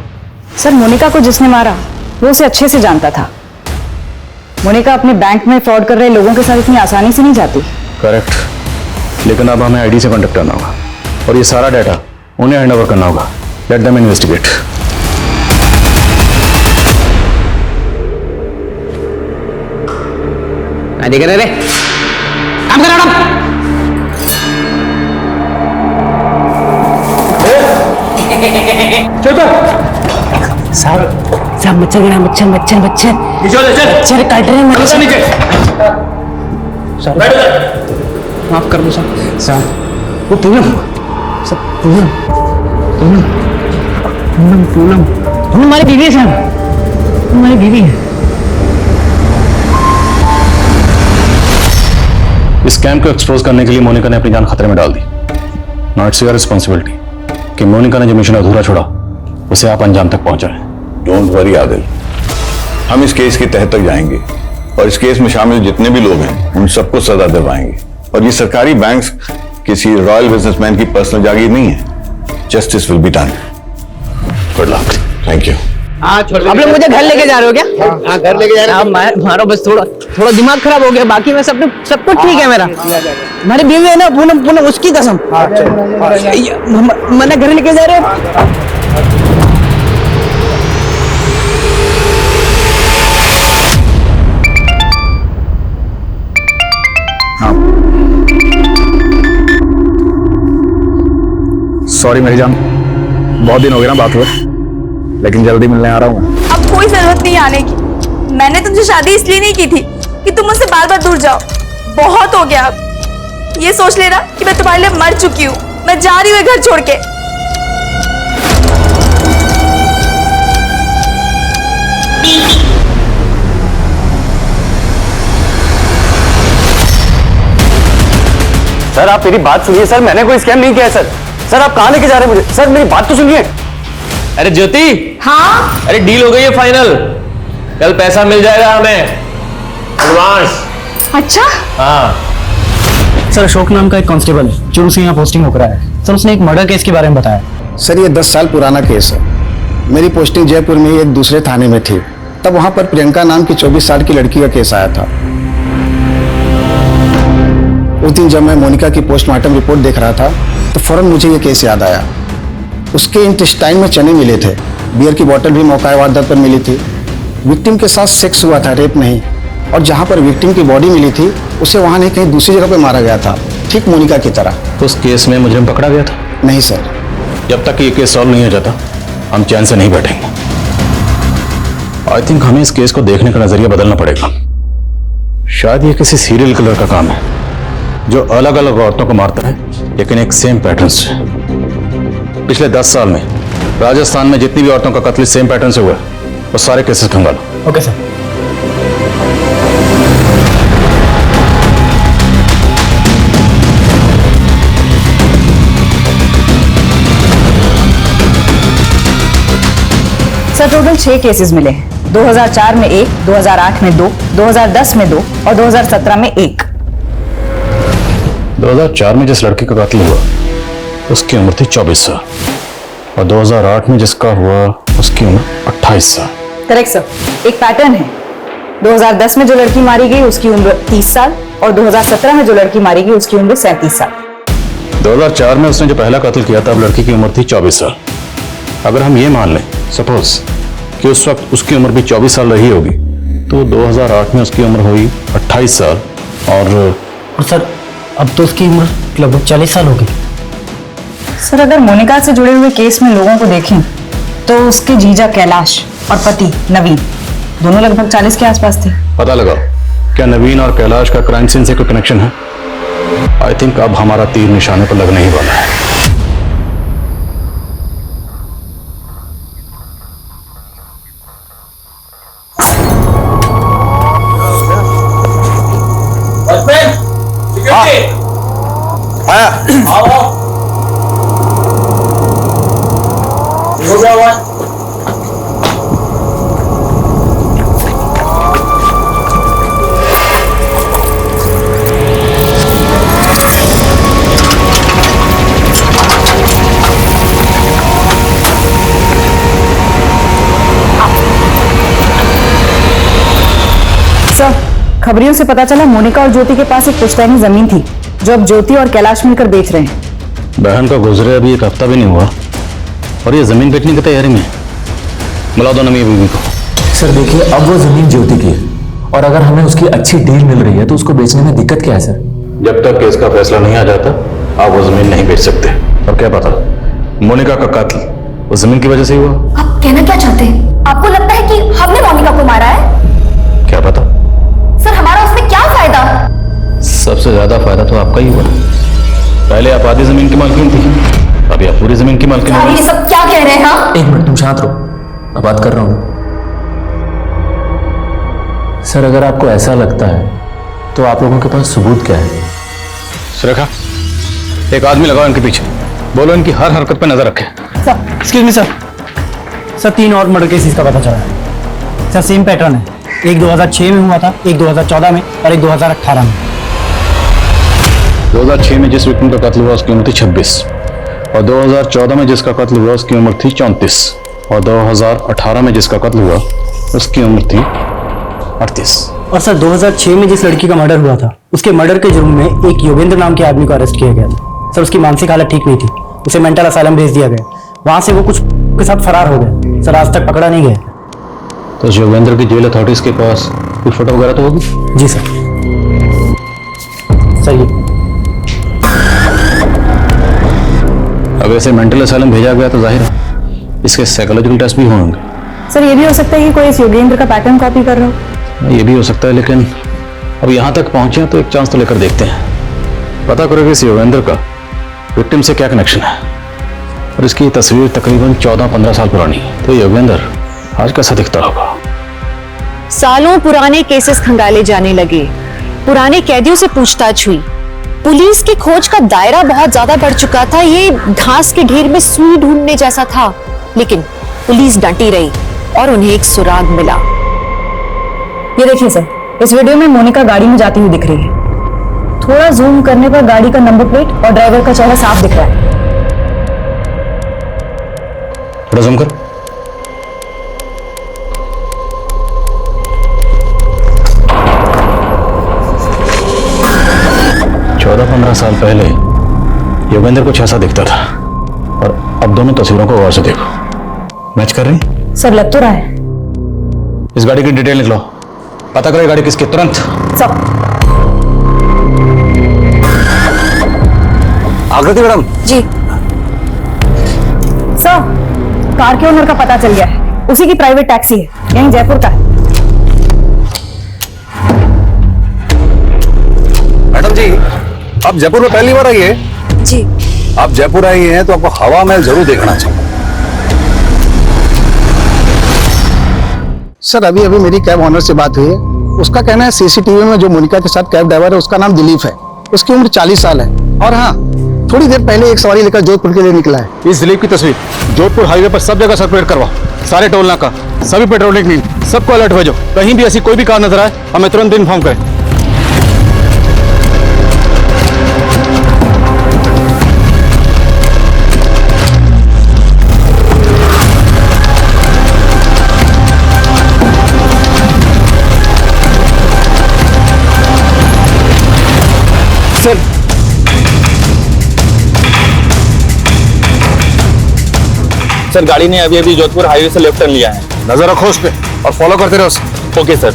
सर, मोनिका को जिसने मारा वो उसे अच्छे से जानता था। मोनिका अपने बैंक में फ्रॉड कर रहे लोगों के साथ इतनी आसानी से नहीं जाती। करेक्ट, लेकिन अब हमें आईडी से कांटेक्ट करना होगा और ये सारा डाटा उन्हें हैंड ओवर करना होगा। Let them investigate. देख रहे काम कर रहा साहब मच्छर गिरा, मच्छर मच्छर मच्छर मच्छर काट रहे हैं मेरे। माफ कर दो साहब। वो पूनम, सब पूनम पूनम पूनम पूनम पूनम हमारी बीवी है साहब, हमारी बीवी है। इस स्कैम को एक्सपोज करने के लिए मोनिका ने अपनी जान खतरे में डाल दी। नाउ इट्स योर रिस्पॉन्सिबिलिटी कि मोनिका ने जो मिशन अधूरा छोड़ा उसे आप अंजाम तक पहुंचाएं। डोंट वरी आदिल, हम इस केस की तह तक जाएंगे और इस केस में शामिल जितने भी लोग हैं उन सबको सजा दिलवाएंगे। और ये सरकारी बैंक्स किसी रॉयल बिजनेसमैन की पर्सनल जागीर नहीं है। Justice will be done. Good luck. Thank you. आप लोग मुझे घर लेके जा रहे हो क्या? हाँ, घर लेके जा रहे हैं। मारो बस थोड़ा दिमाग खराब हो गया, बाकी में सब कुछ ठीक है मेरा। हमारी बीवी है ना पूनम, पूनम उसकी कसम मैंने घर लेके जा रहे हो। सॉरी मेरी जान, बहुत दिन हो गए ना बात हुए, लेकिन जल्दी मिलने आ रहा हूँ। अब कोई जरूरत नहीं आने की। मैंने तुमसे शादी इसलिए नहीं की थी कि तुम मुझसे बार बार दूर जाओ। बहुत हो गया अब। ये सोच लेना कि मैं तुम्हारे लिए मर चुकी हूँ। मैं जा रही हूँ घर छोड़ के। सर आप मेरी बात सुनिए सर, मैंने कोई स्कैम नहीं किया है सर। सर आप कहाँ लेके जा रहे हैं मुझे? सर मेरी बात तो सुनिए। अरे ज्योति, हाँ, अरे डील हो गई है फाइनल। कल पैसा मिल जाएगा हमें एडवांस। अच्छा, हाँ सर, अशोक नाम का एक कांस्टेबल है जो उसे यहाँ पोस्टिंग होकर आया है। सर उसने एक मर्डर केस के बारे में बताया। सर ये 10 साल पुराना केस है। मेरी पोस्टिंग जयपुर में ही एक दूसरे थाने में थी, तब वहां पर प्रियंका नाम की 24 साल की लड़की का केस आया था। उस दिन जब मैं मोनिका की पोस्टमार्टम रिपोर्ट देख रहा था तो फौरन मुझे ये केस याद आया। उसके इंटेस्टाइन में चने मिले थे, बियर की बोतल भी मौका वारदात पर मिली थी। विक्टिम के साथ सेक्स हुआ था, रेप नहीं। और जहां पर विक्टिम की बॉडी मिली थी उसे वहां नहीं कहीं दूसरी जगह पर मारा गया था, ठीक मोनिका की तरह। उस केस में मुजरिम पकड़ा गया था? नहीं सर। जब तक ये केस सॉल्व नहीं हो जाता हम चैन से नहीं बैठेंगे। आई थिंक हमें इस केस को देखने का नजरिया बदलना पड़ेगा। शायद ये किसी सीरियल किलर का काम है जो अलग अलग औरतों को मारता है लेकिन एक सेम पैटर्न से। पिछले 10 साल में राजस्थान में जितनी भी औरतों का कत्ल सेम पैटर्न से हुआ वो सारे केसेस खंगालो। Okay sir. Sir total 6 cases मिले हैं। 2004 में 1, 2008 में 2, 2010 में 2 और 2017 में 1। 2004 में जिस लड़की का कत्ल हुआ उसकी उम्र थी 24 साल और 2008 में जिसका हुआ उसकी उम्र 28 साल। Correct sir. एक पैटर्न है। 2010 में जो लड़की मारी गई उसकी उम्र 30 साल और 2017 में जो लड़की मारी गई उसकी उम्र 37 साल। 2004 में उसने जो पहला कत्ल किया था, अब लड़की की उम्र थी 24 साल। अगर हम ये मान लें सपोज कि उस वक्त उसकी उम्र भी 24 साल रही होगी, तो 2008 में उसकी उम्र हुई 28 साल और सर अब तो उसकी उम्र लगभग 40 साल होगी। सर अगर मोनिका से जुड़े हुए केस में लोगों को देखें तो उसके जीजा कैलाश और पति नवीन दोनों लगभग 40 के आसपास थे। पता लगाओ क्या नवीन और कैलाश का क्राइम सीन से कोई कनेक्शन है? आई थिंक अब हमारा तीर निशाने पर लगने ही वाला है। सर खबरियों से पता चला मोनिका और ज्योति के पास एक पुश्तैनी जमीन थी जो अब ज्योति और कैलाश मिलकर बेच रहे हैं। बहन का गुजरे अभी एक हफ्ता भी नहीं हुआ और ये जमीन बेचने की तैयारी में। बुला दो नमी बीवी को। सर देखिए, अब वो जमीन ज्योति की है और अगर हमें उसकी अच्छी डील मिल रही है तो उसको बेचने में दिक्कत क्या है सर? जब तक केस का फैसला नहीं आ जाता आप वो जमीन नहीं बेच सकते। और क्या पता मोनिका का कत्ल उस जमीन की वजह से हुआ। आप कहना क्या चाहते हैं? आपको लगता है कि हमने मोनिका को मारा है? क्या पता। सर हमारा उसमें क्या फायदा? सबसे ज्यादा फायदा तो आपका ही हुआ। पहले आप आधी जमीन की मालकिन थी, अभी आप पूरी जमीन की मालकिन यार, हो। ये सब क्या कह रहे हैं? हाँ? एक मिनट तुम शांत रहो, मैं बात कर रहा हूँ। सर अगर आपको ऐसा लगता है तो आप लोगों के पास सबूत क्या है? सुरेखा एक आदमी लगाओ इनके पीछे, बोलो इनकी हर हरकत पे नजर रखे। सर एक्सक्यूज मी सर 3 और मर्डर केसेस का पता चला है सर। सेम पैटर्न है, एक 2006 में हुआ था, एक 2014 में और एक 2018 में। 2006 में जिस विक्टिम का कत्ल हुआ उसकी उम्र थी 26 और 2014 में जिसका कत्ल हुआ उसकी उम्र थी 34 और 2018 में जिसका कत्ल हुआ उसकी उम्र थी 38। और सर 2006 में जिस लड़की का मर्डर हुआ था उसके मर्डर के जुर्म में एक योगेंद्र नाम के आदमी को अरेस्ट किया गया था। सर उसकी मानसिक हालत ठीक नहीं थी, उसे मेंटल असाइलम भेज दिया गया। वहां से वो कुछ के साथ फरार हो गए। सर आज तक पकड़ा नहीं गया। तो योगेंद्र की जेल अथॉरिटीज के पास कोई फोटो वगैरह तो होगी? जी सर। सर ये अब ऐसे मेंटल असाइलम भेजा गया तो जाहिर है इसके साइकोलॉजिकल टेस्ट भी होंगे। सर ये भी हो सकता है कि कोई इस योगेंद्र का पैटर्न कॉपी कर रहा हो। ये भी हो सकता है, लेकिन अब यहाँ तक पहुंचे तो एक चांस तो लेकर देखते हैं। पता करो कि इस योगेंद्र का विक्टिम से क्या कनेक्शन है। और इसकी तस्वीर तकरीबन 14-15 साल पुरानी है, तो योगेंद्र आज कैसा दिखता होगा। सालों पुराने केसेस खंगाले जाने लगे, पुराने कैदियों से पूछताछ हुई। पुलिस की खोज का दायरा बहुत ज्यादा बढ़ चुका था। ये घास के ढेर में सुई ढूंढने जैसा था, लेकिन पुलिस डटी रही और उन्हें एक सुराग मिला। ये देखिए सर, इस वीडियो में मोनिका गाड़ी में जाती हुई दिख रही है। थोड़ा जूम करने पर गाड़ी का नंबर प्लेट और ड्राइवर का चेहरा साफ दिख रहा है। थोड़ा जूम कर। चौदह 15 साल पहले योगेंद्र कुछ ऐसा दिखता था और अब दोनों तस्वीरों को गौर से देखो, मैच कर रही? सर लग तो रहा है। इस गाड़ी की डिटेल निकलो, पता करो गाड़ी किसकी, तुरंत। सब आकृति मैडम। जी सर, कार के ओनर का पता चल गया है। उसी की प्राइवेट टैक्सी है, यहीं जयपुर का है। मैडम जी आप जयपुर में पहली बार आई है? जी। आप जयपुर आई हैं तो आपको हवा महल जरूर देखना चाहिए। सर अभी अभी मेरी कैब ऑनर से बात हुई है। उसका कहना है सीसीटीवी में जो मोनिका के साथ कैब ड्राइवर है उसका नाम दिलीप है। उसकी उम्र 40 साल है। और हाँ, थोड़ी देर पहले एक सवारी लेकर जोधपुर के लिए निकला है। इस दिलीप की तस्वीर जोधपुर हाईवे पर सब जगह सर्कुलेट करवा, सारे टोल नाका, सभी पेट्रोलिंग टीम, सबको अलर्ट भेजो। कहीं भी ऐसी कोई भी कार नजर आए हमें तुरंत इन्फॉर्म करें। सर गाड़ी ने अभी अभी जोधपुर हाईवे से लेफ्ट टर्न लिया है। नजर रखो उस पे और फॉलो करते रहो। Okay sir.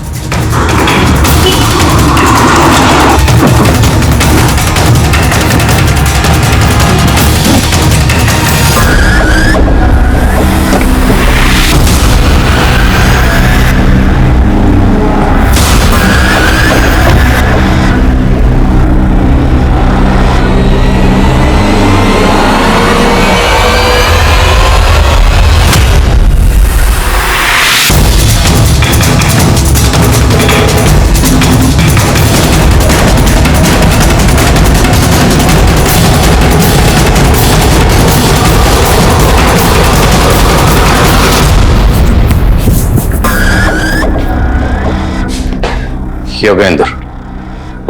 योगेंद्र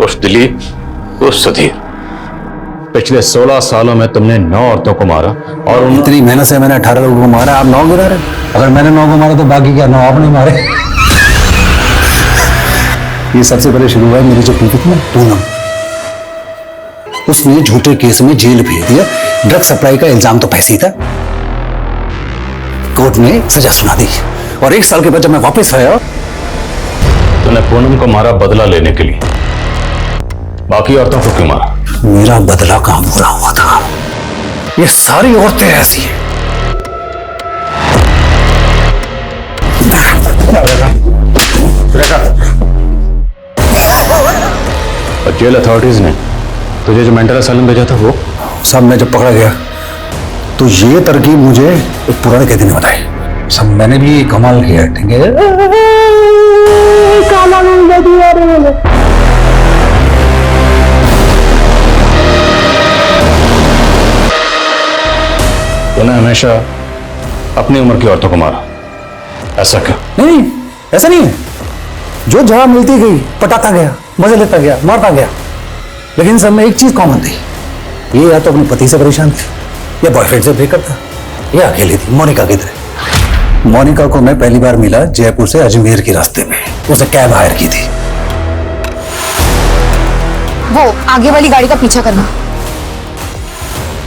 उस दिलीप उस सुधीर, पिछले 16 सालों में तुमने 9 औरतों को मारा और इतनी मेहनत से मैंने 18 लोगों को मारा, आप 9 गिरा रहे। अगर मैंने 9 को मारा तो बाकी क्या 9 आपने मारे। ये सबसे पहले शुरू हुआ मेरी जो पीड़ित में पूनम, उसने झूठे केस में जेल भेज दिया। ड्रग सप्लाई का इल्जाम तो फंसी था, कोर्ट ने सजा सुना दी और 1 साल के बाद जब मैं वापस आया, तूने पूनम को मारा बदला लेने के लिए, बाकी औरतों को क्यों मारा? मेरा बदला काम पूरा हुआ था। ये सारी औरतें ऐसी हैं। और जेल अथॉरिटीज ने तुझे जो मेंटल असाइलम भेजा था वो सब मैं जब पकड़ा गया तो ये तरकीब मुझे एक पुराने कैदी ने बताई। सब मैंने भी कमाल किया। ठीक है, तूने हमेशा अपनी उम्र की औरतों को मारा, ऐसा क्या? नहीं, ऐसा नहीं है। जो जगह मिलती गई पटाता गया, मजे लेता गया, मारता गया, लेकिन सब में एक चीज कॉमन थी। ये या तो अपने पति से परेशान थी या बॉयफ्रेंड से ब्रेकअप था या अकेली थी। मोनिका की तरह। मोनिका को मैं पहली बार मिला जयपुर से अजमेर के रास्ते में। उसने कैब हायर की थी। वो आगे वाली गाड़ी का पीछा करना।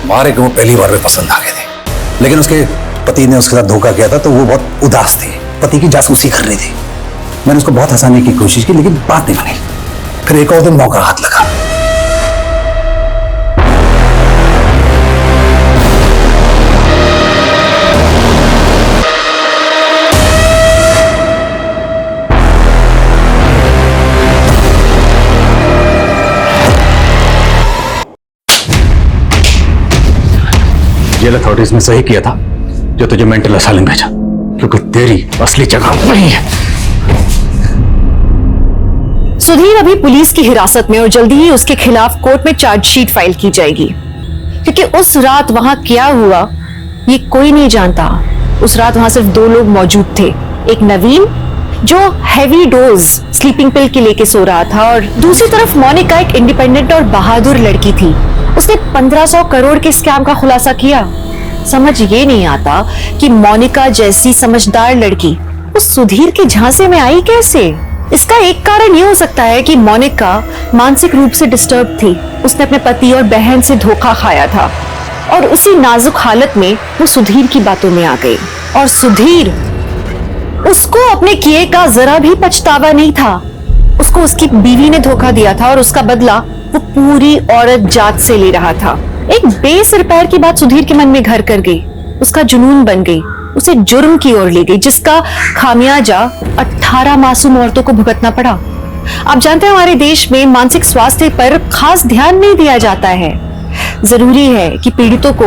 मारे को वो पहली बार में पसंद आ गए थे, लेकिन उसके पति ने उसके साथ धोखा किया था तो वो बहुत उदास थी, पति की जासूसी कर रही थी। मैंने उसको बहुत हंसाने की कोशिश की लेकिन बात नहीं बनी। फिर एक और दिन मौका हाथ लगा। जेल अथॉरिटीज ने सही किया था जो तुझे मेंटल असाइलम भेजा, क्योंकि तेरी असली जगह वही है। सुधीर अभी पुलिस की हिरासत में और जल्दी ही उसके खिलाफ कोर्ट में चार्जशीट फाइल की जाएगी, क्योंकि उस रात वहां क्या हुआ ये कोई नहीं जानता। उस रात वहां सिर्फ 2 लोग मौजूद थे, एक नवीन जो हैवी डोज स्लीपिंग पिल के लेके सो रहा था, और दूसरी तरफ मोनिका एक इंडिपेंडेंट और बहादुर लड़की थी। उसने 1500 करोड़ के स्कैम का खुलासा किया। समझ ये नहीं आता कि मोनिका जैसी समझदार लड़की उस सुधीर के झांसे में आई कैसे। इसका एक कारण ये हो सकता है कि मोनिका मानसिक रूप से डिस्टर्ब थी। उसने अपने पति और बहन से धोखा खाया था और उसी नाजुक हालत में वो सुधीर की बातों में आ गई। और सुधीर, उसको अपने किए का जरा भी पछतावा नहीं था। उसको उसकी बीवी ने धोखा दिया था और उसका बदला वो पूरी औरत जात से ले रहा था। एक बेसिर पैर की बात सुधीर के मन में घर कर गई, उसका जुनून बन गई, उसे जुर्म की ओर ले गई, जिसका खामियाजा 18 मासूम औरतों को भुगतना पड़ा। आप जानते हैं हमारे देश में मानसिक स्वास्थ्य पर खास ध्यान नहीं दिया जाता है। जरूरी है कि पीड़ितों को,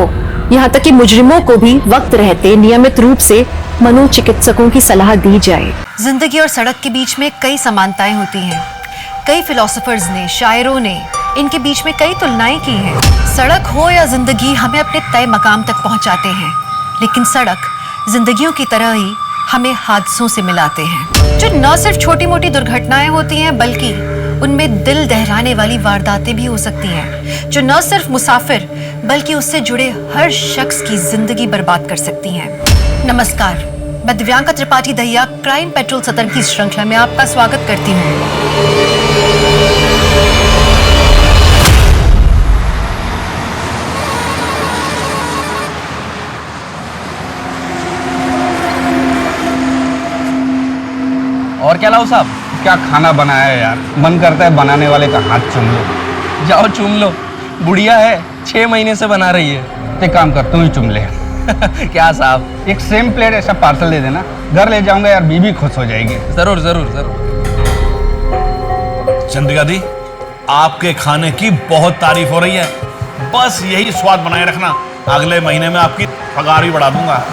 यहाँ तक कि मुजरिमों को भी वक्त रहते नियमित रूप से मनोचिकित्सकों की सलाह दी जाए। जिंदगी और सड़क के बीच में कई समानताएं होती हैं। कई फिलोसोफर्स ने, शायरों ने इनके बीच में कई तुलनाएं की हैं। सड़क हो या जिंदगी हमें अपने तय मकाम तक पहुंचाते हैं, लेकिन सड़क जिंदगियों की तरह ही हमें हादसों से मिलाते हैं, जो न सिर्फ छोटी मोटी दुर्घटनाएं होती हैं बल्कि उनमें दिल दहलाने वाली वारदातें भी हो सकती हैं, जो न सिर्फ मुसाफिर बल्कि उससे जुड़े हर शख्स की जिंदगी बर्बाद कर सकती हैं। नमस्कार, मैं दिव्यांका त्रिपाठी दहिया क्राइम पेट्रोल सतर्क की श्रृंखला में आपका स्वागत करती हूँ। और क्या लाओ साहब? क्या खाना बनाया है यार, मन करता है बनाने वाले का हाथ चूम लो। जाओ चूम लो, बुढ़िया है, 6 महीने से बना रही है। एक काम कर, तू ही चूम ले। क्या साहब, एक सेम प्लेट ऐसा पार्सल दे देना, घर ले जाऊंगा यार, बीबी खुश हो जाएगी। जरूर जरूर जरूर। चंद्रिका दी, आपके खाने की बहुत तारीफ हो रही है, बस यही स्वाद बनाए रखना, अगले महीने में आपकी पगार भी बढ़ा दूंगा।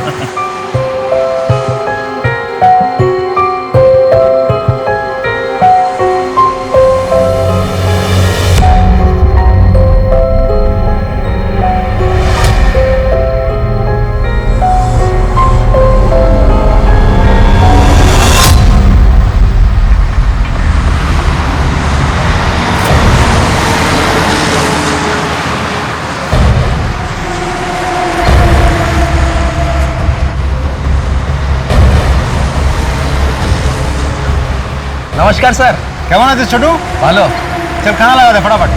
नमस्कार सर, কেমন আছিস ছোটু? ভালো। चल खाना लगा दे फटाफट।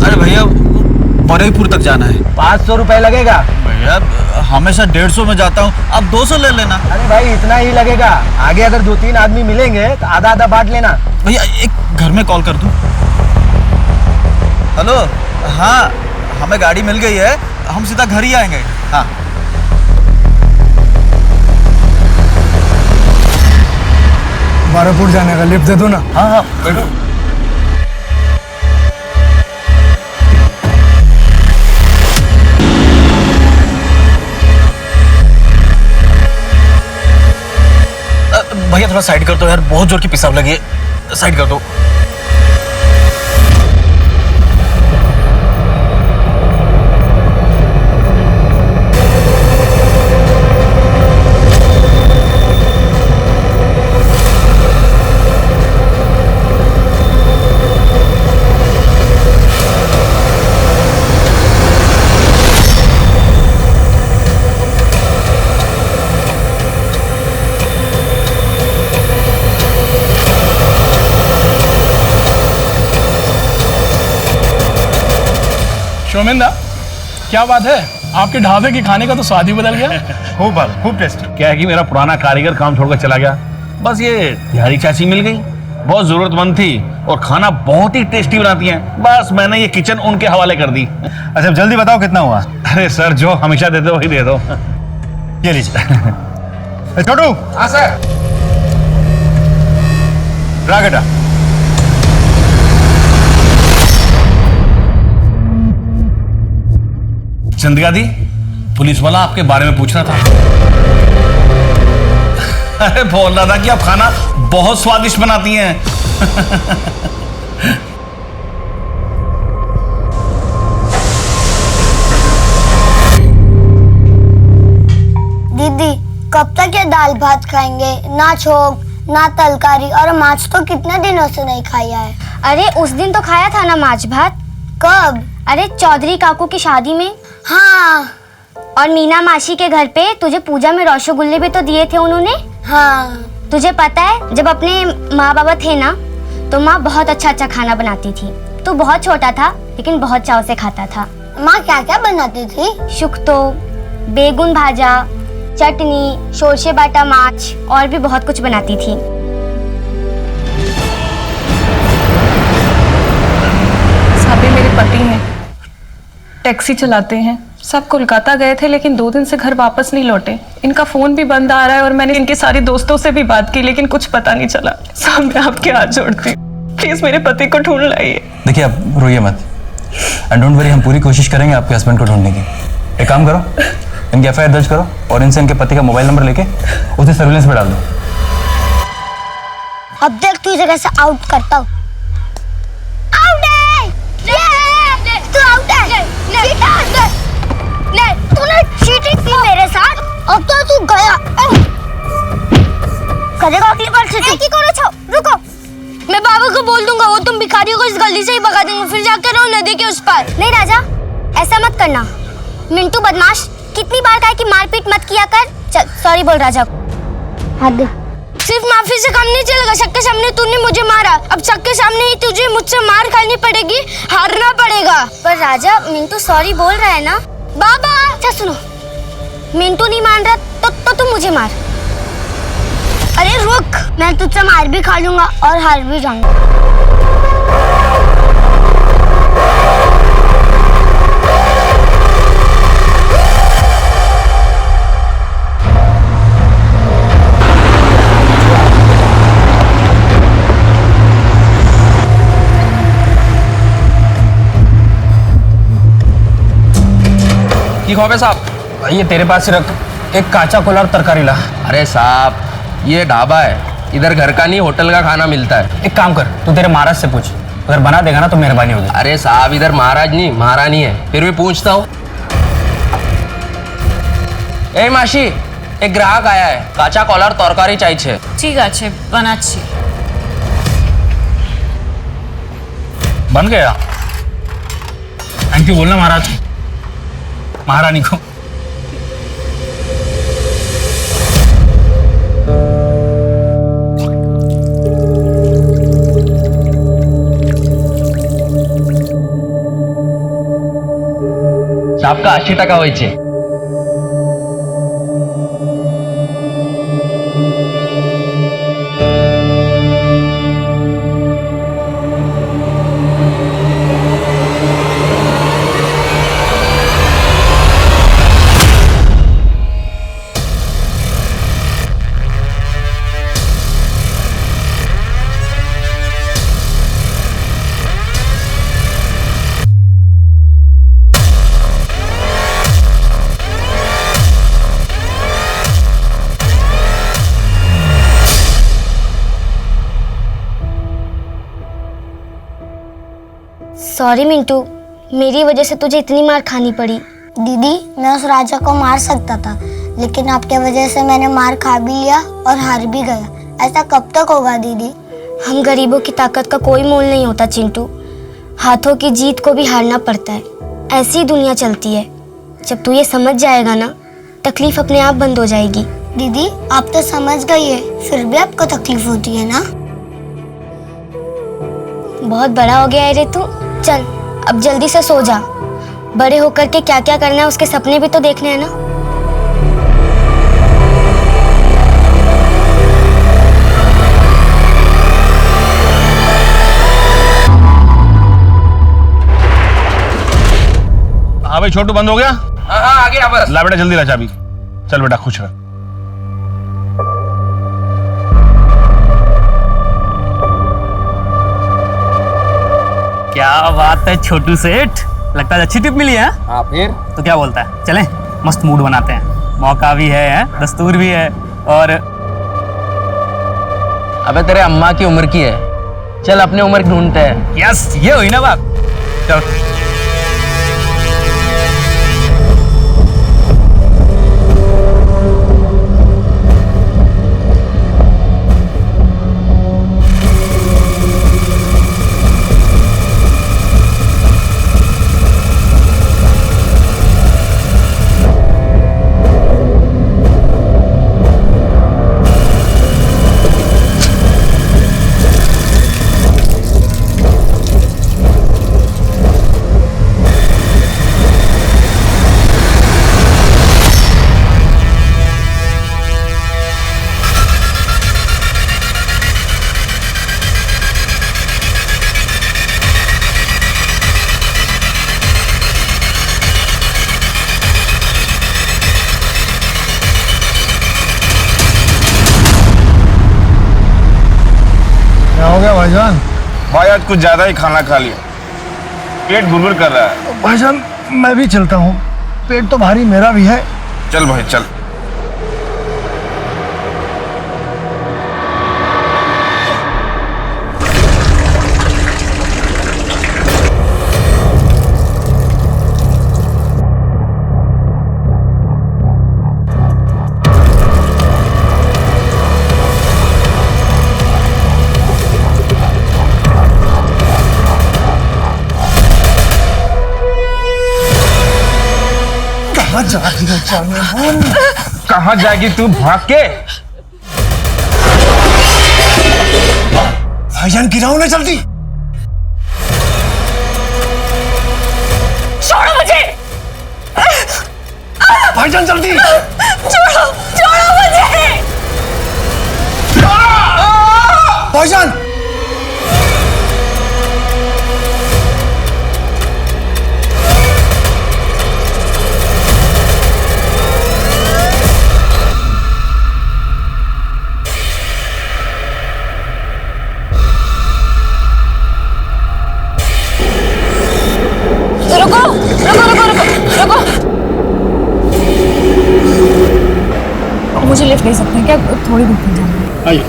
अरे भैया, बरेपुर तक जाना है। 500 रुपए लगेगा भैया, हमेशा 150 में जाता हूँ, अब 200 ले लेना। अरे भाई इतना ही लगेगा, आगे अगर 2-3 आदमी मिलेंगे तो आधा आधा बांट लेना। भैया एक घर में कॉल कर दूं? हेलो, हाँ हमें गाड़ी मिल गई है, हम सीधा घर ही आएंगे। हाँ बारापुर जाने का लिफ्ट दे दो ना। हाँ हाँ बैठो। भैया थोड़ा साइड कर दो यार, बहुत जोर की पेशाब लगी है, साइड कर दो। शोमेंदा, क्या बात है, आपके ढाबे के खाने का तो स्वाद ही बदल गया। खूब टेस्टी। क्या है कि मेरा पुराना कारीगर काम छोड़कर चला गया, बस ये बिहारी चाची मिल गई, बहुत जरूरतमंद थी और खाना बहुत ही टेस्टी बनाती हैं, बस मैंने ये किचन उनके हवाले कर दी। अच्छा जल्दी बताओ कितना हुआ? अरे सर, जो हमेशा देते हो वही दे दो। ये लीजिए। छोटू। हाँ सर। रागटा चंद्रिका दी, पुलिस वाला आपके बारे में पूछ रहा था। अरे बोल रहा था कि आप खाना बहुत स्वादिष्ट बनाती हैं। दीदी कब तक ये दाल भात खाएंगे? ना छोक ना तलकारी, और माछ तो कितने दिनों से नहीं खाया है। अरे उस दिन तो खाया था ना माछ भात। कब? अरे चौधरी काकू की शादी में। हाँ। और मीना मासी के घर पे तुझे पूजा में रसगुल्ले भी तो दिए थे उन्होंने। हाँ। तुझे पता है, जब अपने माँ बाबा थे ना तो माँ बहुत अच्छा खाना बनाती थी। तू बहुत छोटा था लेकिन बहुत चाव से खाता था। माँ क्या क्या बनाती थी? शुक्तो, बेगुन भाजा, चटनी, शोरशे बाटा माछ और भी बहुत कुछ बनाती थी। साबे मेरे पति हैं, टैक्सी चलाते हैं, सब कोलकाता गए थे लेकिन 2 दिन से घर वापस नहीं लौटे। इनका फोन भी बंद आ रहा है और मैंने इनके सारे दोस्तों से भी बात की लेकिन कुछ पता नहीं चला। साहब मैं आपके हाथ जोड़ती हूँ, प्लीज मेरे पति को ढूंढ लाइए। देखिए आप रोइए मत, एंड डोंट वरी, हम पूरी कोशिश करेंगे आपके हस्बैंड को ढूंढने की। एक काम करो, इनकी एफआईआर दर्ज करो और इनसे इनके पति का मोबाइल नंबर लेके उसे सर्विलेंस पे डाल दो। अब देख तू इसे कैसे आउट करता हूँ। आउट है, तू आउट है। नहीं, तूने चीटिंग की मेरे साथ, अब तो तू गया। करेगा अगली बार से तू। करो छो, रुको। मैं बाबा को बोल दूंगा, वो तुम भिखारियों को इस गली से ही भगा देंगे, फिर जाकर रहो नदी के उस पार। नहीं राजा, ऐसा मत करना। मिंटू बदमाश, कितनी बार कहा कि मारपीट मत किया कर। चल सॉरी बोल राजा को। सिर्फ माफी से काम नहीं चलेगा। सबके सामने तूने मुझे मारा, अब सबके सामने ही तुझे मुझसे मार खानी पड़ेगी, हारना पड़ेगा। पर राजा मिंटू सॉरी बोल रहा है ना। बाबा अच्छा सुनो, मिंटू नहीं मान रहा तो तू मुझे मार। अरे रुक, मैं तुझसे मार भी खा लूंगा और हार भी जाऊंगा। की खौफ है साहब? ये तेरे पास ही रख, एक काचा कोला और तरकारी ला। अरे साहब ये ढाबा है, इधर घर का नहीं होटल का खाना मिलता है। एक काम कर, तू तेरे महाराज से पूछ, अगर बना देगा ना तो मेहरबानी होगी। अरे साहब इधर महाराज नहीं महारानी है, फिर भी पूछता हूँ। ए मासी, एक ग्राहक आया है, काचा कोला और तरकारी चाहिए। ठीक আছে বানাচ্ছি। बन गया। थैंक यू बोलना महाराज, महारानी को। आपका 80 টাকা হয়েছে। सॉरी मिंटू, मेरी वजह से तुझे इतनी मार खानी पड़ी। दीदी मैं उस राजा को मार सकता था, लेकिन आपके वजह से मैंने मार खा भी लिया और हार भी गया। ऐसा कब तक होगा दीदी? हम गरीबों की ताकत का कोई मोल नहीं होता चिंटू, हाथों की जीत को भी हारना पड़ता है। ऐसी दुनिया चलती है। जब तू ये समझ जाएगा ना, तकलीफ अपने आप बंद हो जाएगी। दीदी आप तो समझ गई है, फिर भी आपको तकलीफ होती है ना? बहुत बड़ा हो गया है रे तू, चल अब जल्दी से सो जा। बड़े होकर के क्या क्या करना है उसके सपने भी तो देखने हैं ना। हाँ भाई छोटू, बंद हो गया? हाँ आ गया बस। ला बेटा जल्दी ला चाबी। चल बेटा खुश रह। क्या बात है छोटू सेठ, लगता है अच्छी टिप मिली है। हाँ फिर तो क्या बोलता है, चलें मस्त मूड बनाते हैं, मौका भी है, दस्तूर भी है। और अबे तेरे अम्मा की उम्र की है, चल अपने उम्र की ढूंढते हैं। यस ये हुई ना बात। चल भाईजान। भाई आज कुछ ज्यादा ही खाना खा लिया, पेट गुड़गुड़ कर रहा है। भाईजान मैं भी चलता हूँ, पेट तो भारी मेरा भी है। चल भाई चल। कहाँ जाएगी तू भाग के? भाईजान गिराओ ना जल्दी। छोड़ो मुझे। भाईजान जल्दी। छोड़ो छोड़ो मुझे। भाईजान मुझे लिफ्ट ले सकते हैं क्या? थोड़ी दूर पे जाना है। आइए।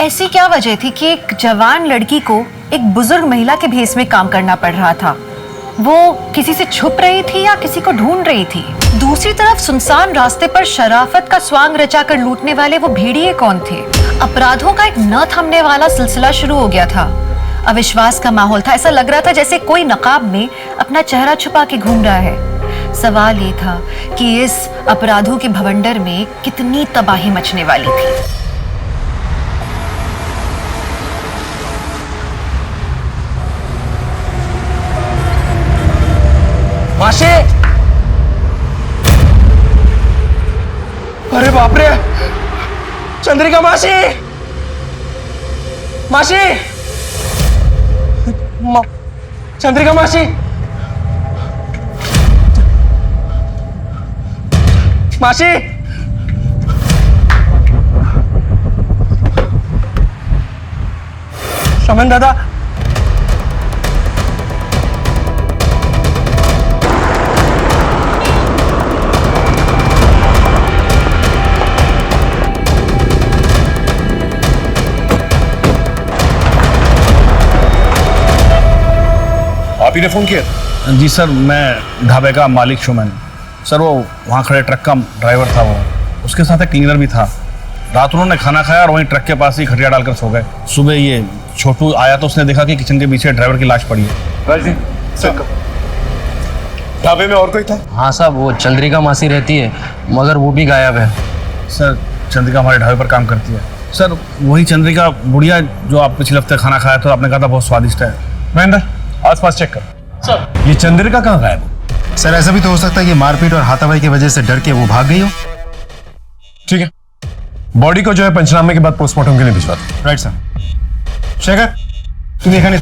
ऐसी क्या वजह थी कि एक जवान लड़की को एक बुजुर्ग महिला के भेस में काम करना पड़ रहा था? वो किसी से छुप रही थी या किसी को ढूंढ रही थी? दूसरी तरफ सुनसान रास्ते पर शराफत का स्वांग रचाकर लूटने वाले वो भेड़िए कौन थे? अपराधों का एक न थमने वाला सिलसिला शुरू हो गया था। अविश्वास का माहौल था। ऐसा लग रहा था जैसे कोई नकाब में अपना चेहरा छुपा के घूम रहा है। सवाल ये था कि इस अपराधों के भवंडर में कितनी तबाही मचने वाली थी। मासी! अरे बाप रे, चंद्रिका मासी! मासी! चंद्रिका मासी! मासी! शमन दादा! आप ही ने फोन किया? जी सर, मैं ढाबे का मालिक शोमैन। सर वो वहाँ खड़े ट्रक का ड्राइवर था, वो उसके साथ एक क्लीनर भी था। रात उन्होंने खाना खाया और वहीं ट्रक के पास ही खटिया डालकर सो गए। सुबह ये छोटू आया तो उसने देखा कि किचन के पीछे ड्राइवर की लाश पड़ी है। ढाबे में और कोई था? हाँ साहब, वो चंद्रिका मासी रहती है मगर वो भी गायब है। सर चंद्रिका हमारे ढाबे पर काम करती है। सर वही चंद्रिका बुढ़िया जो आप पिछले हफ्ते खाना खाया था, आपने कहा था बहुत स्वादिष्ट है। महेंद्र आसपास चेक कर। सर ये चंद्रिका कहाँ गायब? सर ऐसा भी तो हो सकता है कि मारपीट और हाथापाई की वजह से डर के वो भाग गई हो। ठीक है, बॉडी को जो है पंचनामे के बाद पोस्टमार्टम के लिए भिजवा दो। Right sir. शेखर तुम एखाने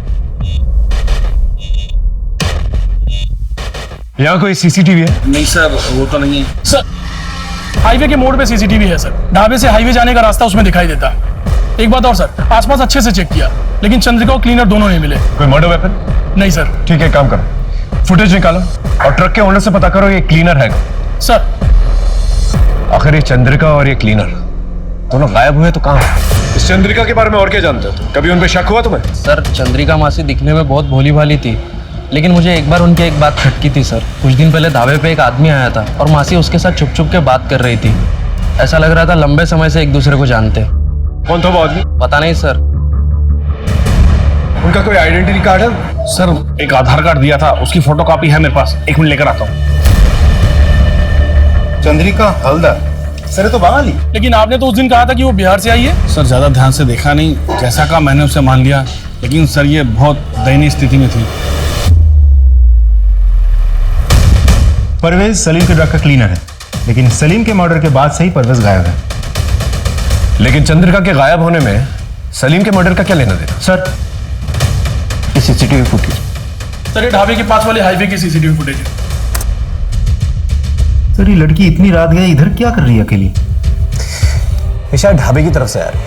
यहाँ कोई सीसीटीवी है? नहीं सर, वो तो नहीं है। सर हाईवे के मोड़ पे सीसीटीवी है सर। ढाबे से हाईवे जाने का रास्ता उसमें दिखाई देता है। एक बात और सर, आसपास अच्छे से चेक किया लेकिन चंद्रिका और क्लीनर दोनों नहीं मिले। कोई मर्डर वेपन? नहीं सर। ठीक है, काम करो, फुटेज निकालो और ट्रक के ओनर से पता करो ये क्लीनर है सर। आखिर ये चंद्रिका और ये क्लीनर दोनों गायब हुए तो कहाँ है? इस चंद्रिका के बारे में और क्या जानते हो? कभी उन पे शक हुआ तुम्हें? सर चंद्रिका मासी दिखने में बहुत भोली भाली थी, लेकिन मुझे एक बार उनकी एक बात खटकी थी सर। कुछ दिन पहले ढाबे पे एक आदमी आया था और मासी उसके साथ छुप छुप के बात कर रही थी। ऐसा लग रहा था लंबे समय से एक दूसरे को जानते। कौन था वो आदमी? पता नहीं सर। उनका कोई आइडेंटिटी कार्ड है? सर एक आधार कार्ड दिया था, उसकी फोटोकॉपी है मेरे पास, एक मिनट लेकर आता हूँ। चंद्रिका हल्दर सर तो बंगाली। लेकिन आपने तो उस दिन कहा था कि वो बिहार से आई है। सर ज्यादा ध्यान से देखा नहीं, जैसा कहा मैंने उसे मान लिया, लेकिन सर ये बहुत दयनीय स्थिति में थी। परवेज सलीम के ट्रक का क्लीनर है, लेकिन सलीम के मर्डर के बाद से ही परवेज गायब है। लेकिन चंद्रिका के गायब होने में सलीम के मर्डर का क्या लेना देना? Sir CCTV footage. सर ये ढाबे के पास वाले हाईवे की सीसीटीवी फुटेज है। सर ये लड़की इतनी रात गई इधर क्या कर रही है अकेली? ये शायद ढाबे की तरफ से आ रही है।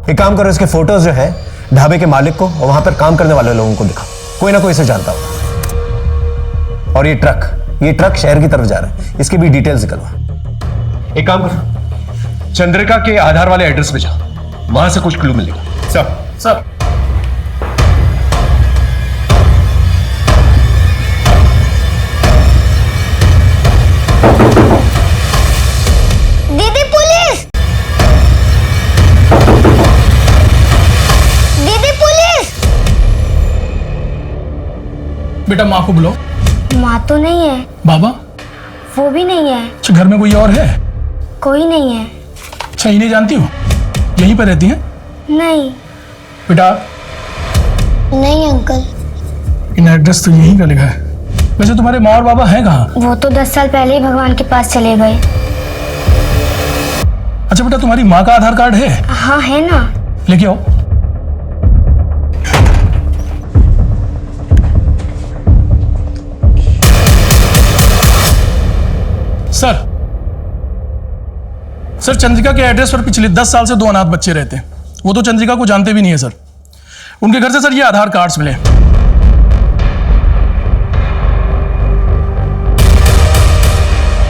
एक काम करो, इसके फोटोज जो है ढाबे के मालिक को और वहां पर काम करने वाले लोगों को दिखाओ, कोई ना कोई इसे जानता होगा। और ये ट्रक शहर की तरफ जा रहा है, इसकी भी डिटेल्स निकलवा। एक काम करो, चंद्रिका के आधार वाले एड्रेस पे जाओ, वहां से कुछ क्लू मिलेगा। सर दीदी पुलिस! दीदी पुलिस! बेटा माँ को बुलाओ। माँ तो नहीं है। बाबा? वो भी नहीं है। अच्छा, घर में कोई और है? कोई नहीं है। अच्छा, इन्हें जानती हो? यहीं पर रहती हैं? नहीं। बेटा? नहीं अंकल। इन एड्रेस तो यहीं का लिखा है। वैसे तुम्हारे माँ और बाबा हैं कहाँ? वो तो 10 साल पहले ही भगवान के पास चले गए। अच्छा बेटा, तुम्हारी माँ का आधार कार्ड है? हाँ है ना। लेके आओ। सर चंद्रिका के एड्रेस पर पिछले 10 साल से 2 अनाथ बच्चे रहते हैं। वो तो चंद्रिका को जानते भी नहीं है सर। उनके घर से सर ये आधार कार्ड्स मिले।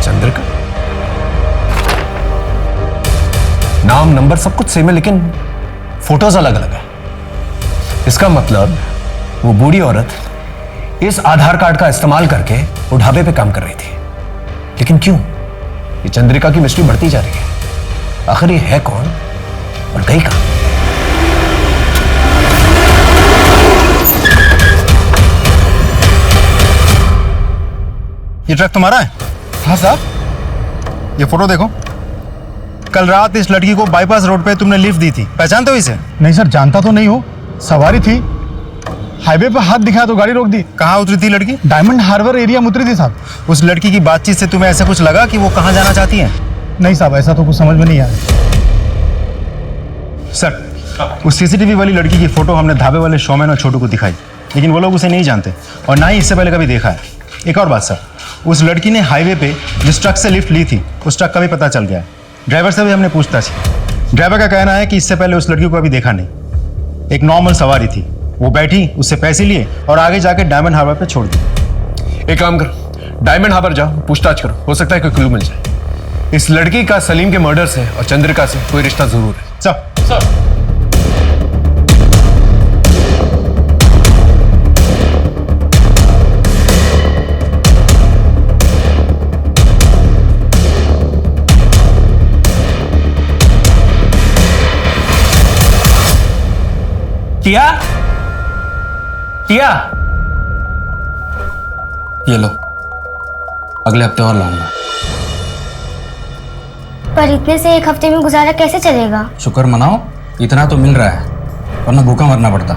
चंद्रिका? नाम नंबर सब कुछ सेम है, लेकिन फोटोज अलग अलग है। इसका मतलब वो बूढ़ी औरत इस आधार कार्ड का इस्तेमाल करके वो ढाबे पे काम कर रही थी। लेकिन क्यों? ये चंद्रिका की मिस्ट्री बढ़ती जा रही है। आखिर ये है कौन और गई कहां? ये ट्रक तुम्हारा है? हाँ साहब। ये फोटो देखो, कल रात इस लड़की को बाईपास रोड पे तुमने लिफ्ट दी थी, पहचानते हो इसे? नहीं सर, जानता तो नहीं हो, सवारी थी, हाईवे पर हाथ दिखाया तो गाड़ी रोक दी। कहाँ उतरी थी लड़की? डायमंड हार्बर एरिया में उतरी थी साहब। उस लड़की की बातचीत से तुम्हें ऐसा कुछ लगा कि वो कहाँ जाना चाहती है? नहीं साहब, ऐसा तो कुछ समझ में नहीं आया। सर, उस सीसीटीवी वाली लड़की की फोटो हमने ढाबे वाले शोमैन और छोटू को दिखाई, लेकिन वो लोग उसे नहीं जानते और ना ही इससे पहले कभी देखा है। एक और बात सर, उस लड़की ने हाईवे पे जिस ट्रक से लिफ्ट ली थी उस ट्रक का भी पता चल गया है। ड्राइवर से भी हमने पूछताछ की। ड्राइवर का कहना है कि इससे पहले उस लड़की को कभी देखा नहीं। एक नॉर्मल सवारी थी, वो बैठी, उससे पैसे लिए और आगे जाके डायमंड हार्बर पे छोड़ दी। एक काम करो, डायमंड हार्बर जाओ, पूछताछ करो, हो सकता है कोई क्लू मिल जाए। इस लड़की का सलीम के मर्डर से और चंद्रिका से कोई रिश्ता जरूर है। सर टिया? टिया? ये लो, अगले हफ्ते और लाऊंगा। पर इतने से एक हफ्ते में गुजारा कैसे चलेगा? शुक्र मनाओ, इतना तो मिल रहा है, वरना भूखा मरना पड़ता।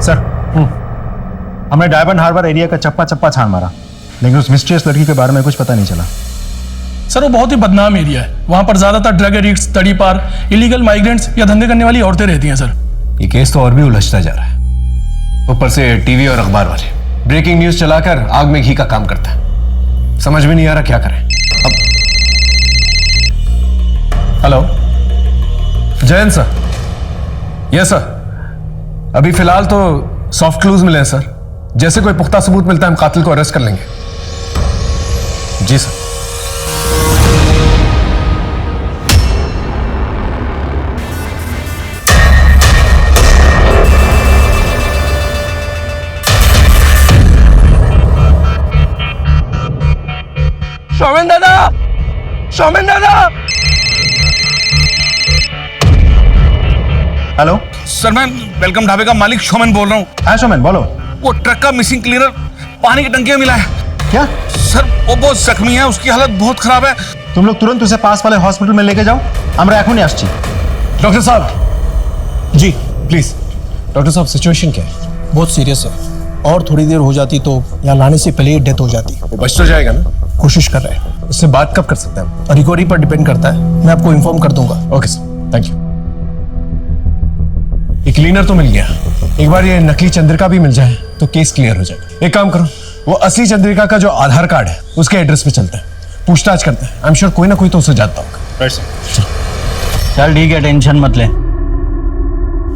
सर, हमने डायमंड हार्बर एरिया का चप्पा चप्पा छान मारा, लेकिन उस मिस्टीरियस लड़की के बारे में कुछ पता नहीं चला। सर वो बहुत ही बदनाम एरिया है। वहां पर ज्यादातर ड्रग एडिक्ट्स, तड़ी पार, इलीगल माइग्रेंट्स या धंधे करने वाली औरतें रहती हैं सर। ये केस तो और भी उलझता जा रहा है। ऊपर से टीवी और अखबार वाले ब्रेकिंग न्यूज चलाकर आग में घी का काम करता है। समझ में नहीं आ रहा क्या करें अब। Hello, Jayant sir. Yes sir, अभी फिलहाल तो सॉफ्ट क्लूज मिले हैं सर। जैसे कोई पुख्ता सबूत मिलता है हम कातिल को अरेस्ट कर लेंगे। जी सर। शौमेन दादा, शौमेन दादा। हेलो सर, मैं वेलकम ढाबे का मालिक शौमेन बोल रहा हूँ। हाँ शौमेन बोलो। वो ट्रक का मिसिंग क्लीनर पानी की टंकी में मिला है। क्या? सर वो बहुत जख्मी है, उसकी हालत बहुत खराब है। तुम लोग तुरंत उसे पास वाले हॉस्पिटल में लेके जाओ। हमरा एखुनी आसছি। डॉक्टर साहब। जी प्लीज। डॉक्टर साहब, सिचुएशन क्या है? बहुत सीरियस है, और थोड़ी देर हो जाती तो यहाँ लाने से पहले ही डेथ हो जाती। वो बच तो जाएगा ना? कोशिश कर रहे हैं। उससे बात कब कर सकते हैं? रिकवरी पर डिपेंड करता है, मैं आपको इन्फॉर्म कर दूंगा। Okay sir, thank you. ये क्लीनर तो मिल गया, एक बार ये नकली चंद्रिका भी मिल जाए तो केस क्लियर हो जाएगा। एक काम करो, वो असली चंद्रिका का जो आधार कार्ड है उसके एड्रेस पे चलते हैं, पूछताछ करते हैं। आई एम श्योर कोई ना कोई तो उसे जानता होगा। Right sir. चल ठीक है, टेंशन मत ले।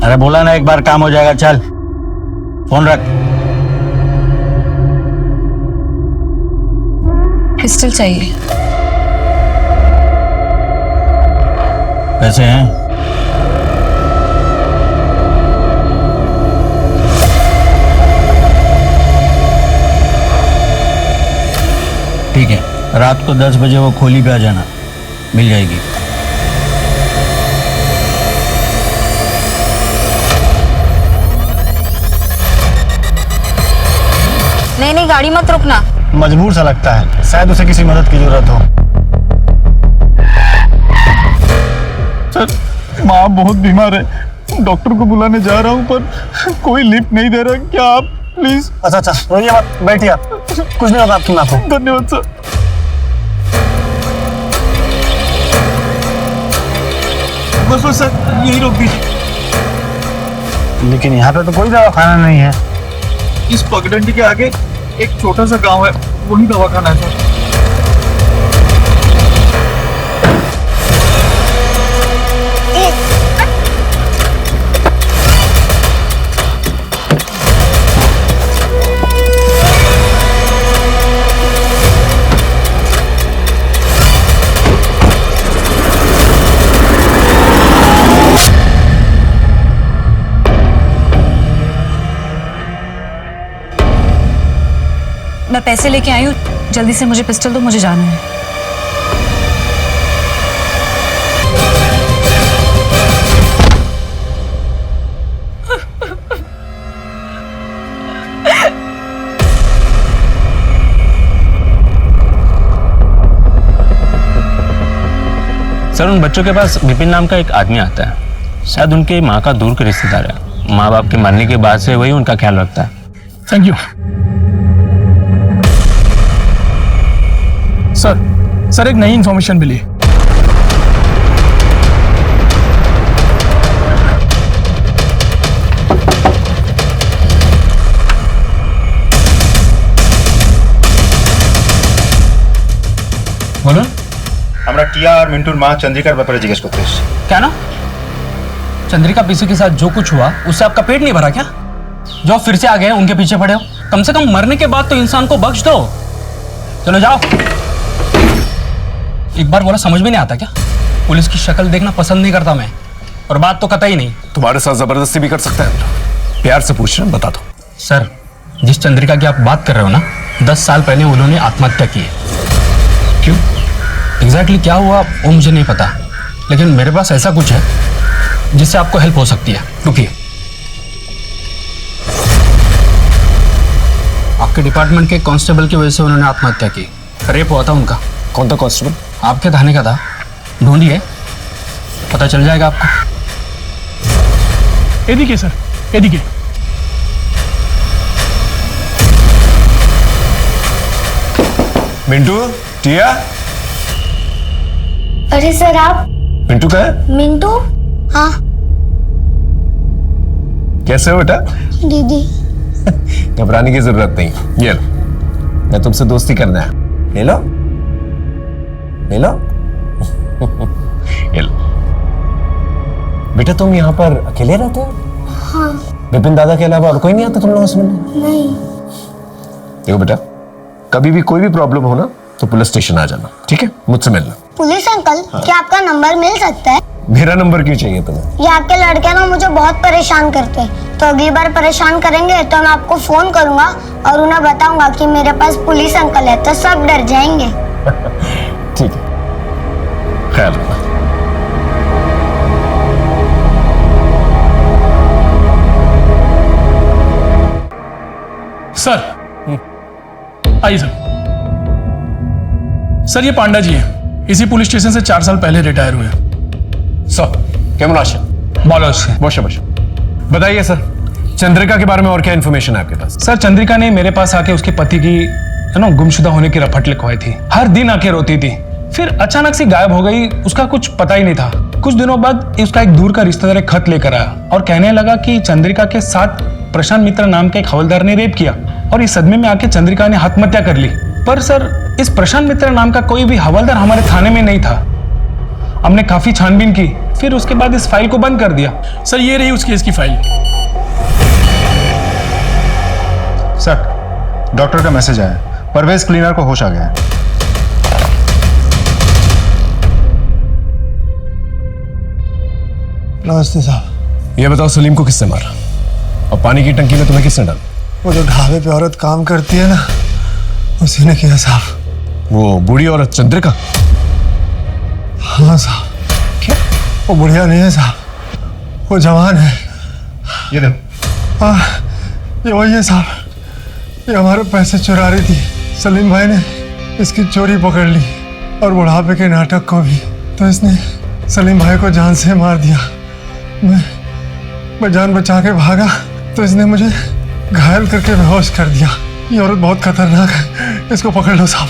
अरे बोला ना एक बार काम हो जाएगा। चल फोन रख। पिस्टल चाहिए। पैसे हैं? ठीक है, रात को 10 बजे वो खोली पे आ जाना, मिल जाएगी। नहीं, गाड़ी मत रोकना। मजबूर सा लगता है, शायद उसे किसी मदद की जरूरत हो। सर, माँ बहुत बीमार है, डॉक्टर को बुलाने जा रहा हूँ पर कोई लिफ्ट नहीं दे रहा। क्या आप प्लीज? अच्छा, रोइए मत, बैठिए आप, कुछ नहीं होगा आपकी माँ को। धन्यवाद सर। बस सर, यही रोक दीजिए। लेकिन यहाँ पे तो कोई दवाखाना नहीं है। इस पगडंडी के आगे एक छोटा सा गांव है, वही दवाखाना है सर। मैं पैसे लेके आई हूँ, जल्दी से मुझे पिस्टल दो, मुझे जाना है। सर, उन बच्चों के पास विपिन नाम का एक आदमी आता है, शायद उनके माँ का दूर के रिश्तेदार है। माँ बाप के मरने के बाद से वही उनका ख्याल रखता है। Thank you sir. एक नई इंफॉर्मेशन मिली। बोलो। हमरा टिया और मिंटूर माँ चंद्रिकार ব্যাপারে জিজ্ঞেস করতে এসেছি। क्या ना? चंद्रिका पीसी के साथ जो कुछ हुआ उससे आपका पेट नहीं भरा क्या? जो फिर से आ गए उनके पीछे पड़े हो, कम से कम मरने के बाद तो इंसान को बख्श दो। चलो जाओ। एक बार बोला समझ में नहीं आता क्या? पुलिस की शक्ल देखना पसंद नहीं करता मैं, और बात तो कतई नहीं। तुम्हारे साथ जबरदस्ती भी कर सकता है, प्यार से पूछ रहे हैं, बता दो। सर, जिस चंद्रिका की आप बात कर रहे हो ना, 10 साल पहले उन्होंने आत्महत्या की है। क्यों? एग्जैक्टली क्या हुआ वो मुझे नहीं पता, लेकिन मेरे पास ऐसा कुछ है जिससे आपको हेल्प हो सकती है। रुकिए। आपके डिपार्टमेंट के कांस्टेबल की वजह से उन्होंने आत्महत्या की। रेप हुआ था उनका। कौन था कांस्टेबल? आपके थाने का था। ढूंढिए, पता चल जाएगा आपको। एदिके सर, एदिके। मिंटू, टिया। अरे सर आप? मिंटू कहाँ है? मिंटू? हाँ। कैसे हो बेटा? दीदी। घबराने की जरूरत नहीं, ये लो, मैं तुमसे दोस्ती करना है। ले लो, ले लो। ये लो। बेटा तुम यहाँ पर अकेले रहते हो? हाँ। विपिन दादा के अलावा और कोई नहीं आता तुम लोगों से मिलने? नहीं। देखो बेटा, कभी भी कोई भी प्रॉब्लम हो ना तो पुलिस स्टेशन आ जाना, ठीक है? मुझसे मिलना। पुलिस अंकल, क्या आपका नंबर मिल सकता है? मेरा नंबर क्यों चाहिए तुम्हें? ये आपके लड़के ना मुझे बहुत परेशान करते हैं, तो अगली बार परेशान करेंगे तो मैं आपको फोन करूंगा और उन्हें बताऊंगा कि मेरे पास पुलिस अंकल है, तो सब डर जाएंगे। ठीक है, ख्याल रखना। सर आइए सर। सर ये पांडा जी हैं, इसी पुलिस स्टेशन से 4 साल पहले रिटायर हुए। सर कैमरा बहुत। बताइए सर, चंद्रिका के बारे में और क्या इन्फॉर्मेशन है आपके पास? सर चंद्रिका ने मेरे पास आके उसके पति की गुमशुदा होने की रपट लिखवाई थी। हर दिन आके रोती थी, फिर अचानक से गायब हो गई। उसका कुछ पता ही नहीं था। कुछ दिनों बाद उसका एक दूर का रिश्तेदार एक खत लेकर आया और कहने लगा कि चंद्रिका के साथ प्रशांत मित्र नाम के एक हवलदार ने रेप किया और इस सदमे में आके चंद्रिका ने आत्महत्या कर ली। पर सर, इस प्रशांत मित्र नाम का कोई भी हवलदार हमारे थाने में नहीं था। हमने काफी छानबीन की, फिर उसके बाद इस फाइल को बंद कर दिया। सर, ये रही उस केस की फाइल। सर, डॉक्टर का मैसेज आया, परवेज क्लीनर को होश आ गया है। नमस्ते साहब। ये बताओ, सलीम को किससे मारा और पानी की टंकी में तुम्हें किसने डाला? वो जो ढाबे पे औरत काम करती है ना, उसी ने किया साहब। वो बूढ़ी औरत चंद्रिका? हाँ साहब। क्या? वो बुढ़िया नहीं है साहब, वो जवान है। ये देखो। ये वही है साहब, ये हमारे पैसे चुरा रही थी। सलीम भाई ने इसकी चोरी पकड़ ली और बुढ़ापे के नाटक को भी, तो इसने सलीम भाई को जान से मार दिया। मैं जान बचा के भागा तो इसने मुझे घायल करके बेहोश कर दिया। ये औरत बहुत खतरनाक है, इसको पकड़ लो साहब।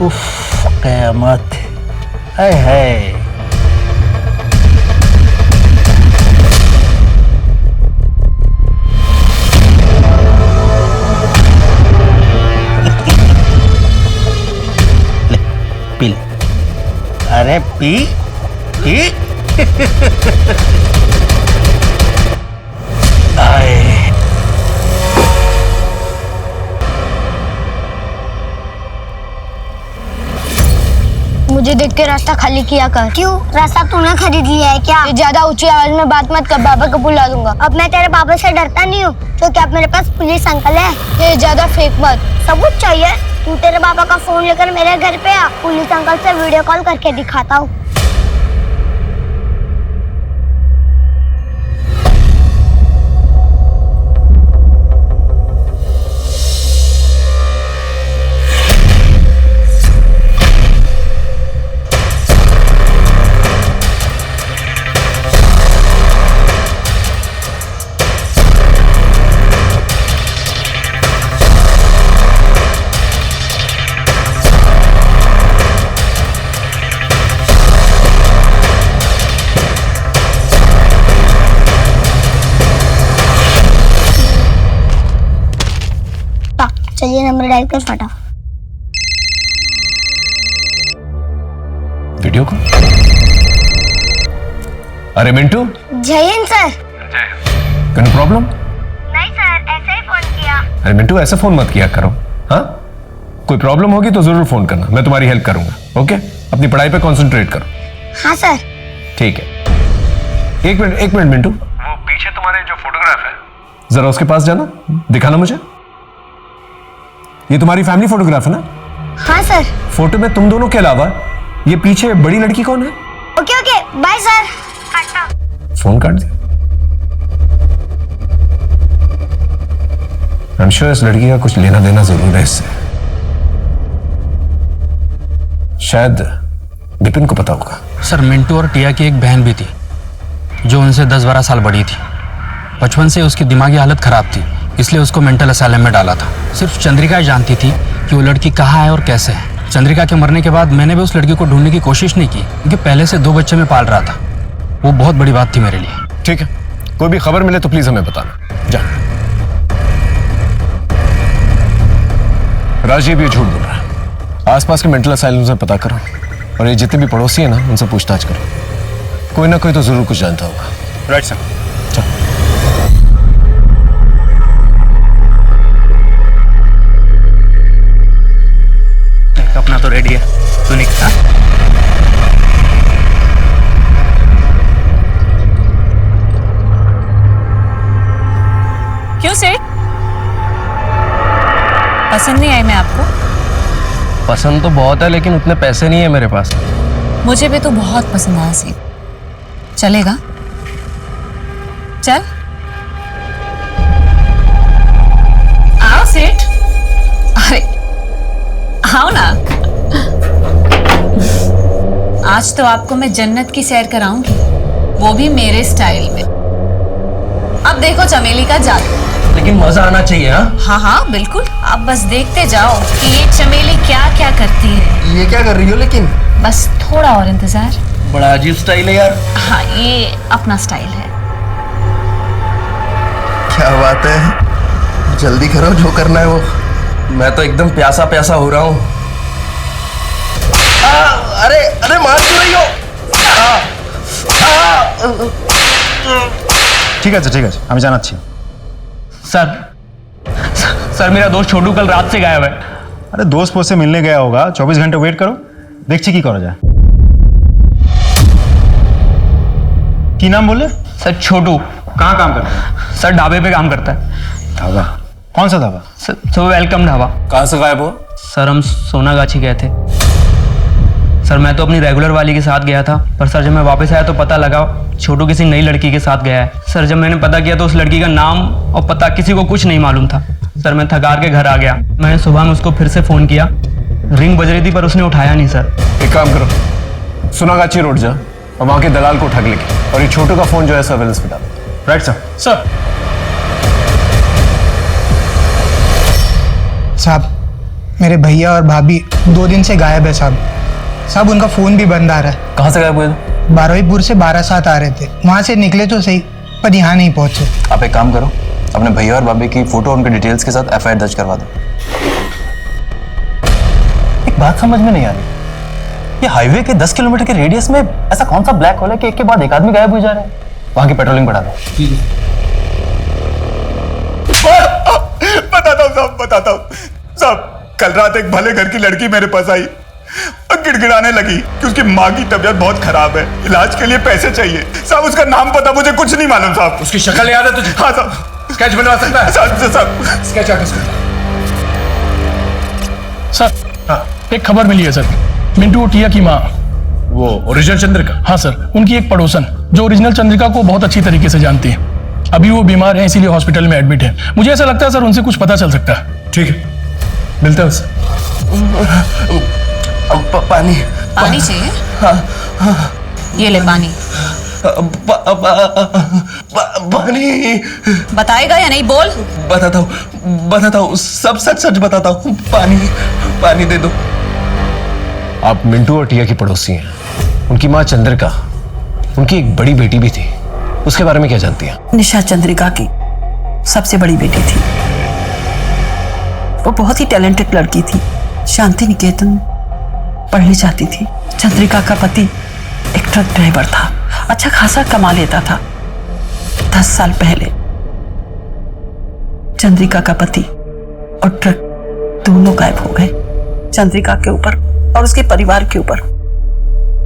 उफ, क़यामत है। पी ले। अरे पी पी। आए। मुझे देख के रास्ता खाली किया कर। क्यों? रास्ता तूने खरीद लिया है क्या? ज्यादा ऊंची आवाज में बात मत कर, बाबा को बुला दूंगा। अब मैं तेरे बाबा से डरता नहीं हूँ, तो क्या मेरे पास पुलिस अंकल है? ये ज्यादा फेक मत। सबूत चाहिए? तू तेरे बाबा का फोन लेकर मेरे घर पे आ, पुलिस अंकल से वीडियो कॉल करके दिखाता हूँ। चलिए नंबर डायल कर फटा। वीडियो को? अरे मिंटू। जय हिंद सर। कोई प्रॉब्लम? नहीं सर, ऐसे ही फोन किया। अरे मिंटू, ऐसे फोन मत किया करो। हाँ, कोई प्रॉब्लम होगी तो जरूर फोन करना, मैं तुम्हारी हेल्प करूंगा। ओके, अपनी पढ़ाई पे कंसंट्रेट करो। हाँ सर। ठीक है। एक मिनट मिंटू, वो पीछे तुम्हारे जो फोटोग्राफ है, जरा उसके पास जाना, दिखाना मुझे। ये तुम्हारी फैमिली फोटोग्राफ है ना? हाँ सर। फोटो में तुम दोनों के अलावा ये पीछे बड़ी लड़की कौन है? Okay okay, bye sir. काटना। फोन काट दिया। आई एम श्योर इस लड़की का कुछ लेना देना जरूर है इससे। शायद विपिन को पता होगा। सर, मिंटू और टिया की एक बहन भी थी जो उनसे 10-12 साल बड़ी थी। बचपन से उसकी दिमागी हालत खराब थी, इसलिए उसको मेंटल असाइलम में डाला था। सिर्फ चंद्रिका ही जानती थी कि वो लड़की कहाँ है और कैसे है। चंद्रिका के मरने के बाद मैंने भी उस लड़की को ढूंढने की कोशिश नहीं की, क्योंकि पहले से 2 बच्चे में पाल रहा था। वो बहुत बड़ी बात थी मेरे लिए। ठीक है, कोई भी खबर मिले तो प्लीज हमें बताना। जा। राजीव ये झूठ बोल रहा है। आसपास के मेंटल असाइलम से पता करो, और ये जितने भी पड़ोसी हैं ना, उनसे पूछताछ करो। कोई ना कोई तो जरूर कुछ जानता होगा। Right sir. अपना तो रेडी है, तू निकल। क्यों सेठ, पसंद नहीं आई मैं आपको? पसंद तो बहुत है, लेकिन उतने पैसे नहीं है मेरे पास। मुझे भी तो बहुत पसंद आया सेठ। चलेगा? चल आओ सेठ। अरे आओ ना। आज आज तो आपको मैं जन्नत की सैर कराऊंगी, वो भी मेरे स्टाइल में। अब देखो चमेली का जादू। लेकिन मजा आना चाहिए। हाँ हाँ बिल्कुल, आप बस देखते जाओ कि ये चमेली क्या क्या करती है। ये क्या कर रही हो लेकिन? बस थोड़ा और इंतजार। बड़ा अजीब स्टाइल है यार। हाँ ये अपना स्टाइल है। क्या बात है, जल्दी करो जो करना है वो। मैं तो एकदम प्यासा प्यासा हो रहा हूँ। अरे अरे मार क्यों रही हो? ঠিক আছে আমি জানাচ্ছি। सर सर मेरा दोस्त छोटू कल रात से गायब है। अरे दोस्त से मिलने गया होगा, 24 घंटे वेट करो, देखছি কি করা যায়। কি नाम बोले? सर छोटू। कहाँ काम करता है? सर ढाबे पे काम करता है। ढाबा? कौन सा ढाबा? Sir welcome dhaba. कहाँ से गायब हो? सर हम सोनागाछी गए थे। सर मैं तो अपनी रेगुलर वाली के साथ गया था, पर सर जब मैं वापस आया तो पता लगा छोटू किसी नई लड़की के साथ गया है। सर जब मैंने पता किया तो उस लड़की का नाम और पता किसी को कुछ नहीं मालूम था। सर मैं थकार के घर आ गया। मैंने सुबह में उसको फिर से फ़ोन किया, रिंग बज रही थी पर उसने उठाया नहीं। सर एक काम करो, सोनागाछी रोड जा और वहाँ के दलाल को ठग लेके, और ये छोटू का फ़ोन जो है सर्वेलेंस पे डालो। Right sir. सर साहब मेरे भैया और भाभी 2 दिन से गायब है साहब उनका फ़ोन भी बंद आ रहा है। कहाँ से गायब हुए? बारहवीपुर से 12-7 आ रहे थे, वहाँ से निकले तो सही पर यहाँ नहीं पहुँचे। आप एक काम करो, अपने भैया और भाभी की फोटो उनके डिटेल्स के साथ एफआईआर दर्ज करवा दो। एक बात समझ में नहीं आ रही, ये हाईवे के 10 किलोमीटर के रेडियस में ऐसा कौन सा ब्लैक होल है कि एक के बाद एक आदमी गायब हो जा रहा है? वहाँ की पेट्रोलिंग बढ़ा दो। बताता हूँ साहब, कल रात एक भले घर की लड़की मेरे पास आई और गिड़गिड़ाने लगी कि उसकी माँ की तबीयत बहुत खराब है, इलाज के लिए पैसे चाहिए। साहब उसका नाम पता मुझे कुछ नहीं मालूम साहब। उसकी शक्ल याद है तुझे? हाँ साहब। स्केच बनवा सकता है? साहब स्केच आर्टिस्ट। सर एक खबर मिली है सर, मिंटू ओटिया की माँ, वो ओरिजिनल चंद्रिका? हाँ सर, उनकी एक पड़ोसन जो ओरिजिनल चंद्रिका को बहुत अच्छी तरीके से जानती है, अभी वो बीमार है इसीलिए हॉस्पिटल में एडमिट है। मुझे ऐसा लगता है सर उनसे कुछ पता चल सकता है। ठीक है, मिलते हैं उससे। पानी पानी चाहिए? हाँ ये ले पानी। पानी बताएगा या नहीं? बोल। बताता हूँ, सब सच बताता हूँ। पानी दे दो। आप मिंटू और टिया की पड़ोसी हैं, उनकी माँ चंद्रिका, उनकी एक बड़ी बेटी भी थी, उसके बारे में क्या जानती हैं? निशा चंद्रिका की सबसे बड़ी बेटी थी। वो बहुत ही टैलेंटेड लड़की थी, शांति निकेतन पढ़नी चाहती थी। चंद्रिका का पति एक ट्रक ड्राइवर था, अच्छा खासा कमा लेता था। 10 साल पहले चंद्रिका का पति और ट्रक दोनों गायब हो गए। चंद्रिका के ऊपर और उसके परिवार के ऊपर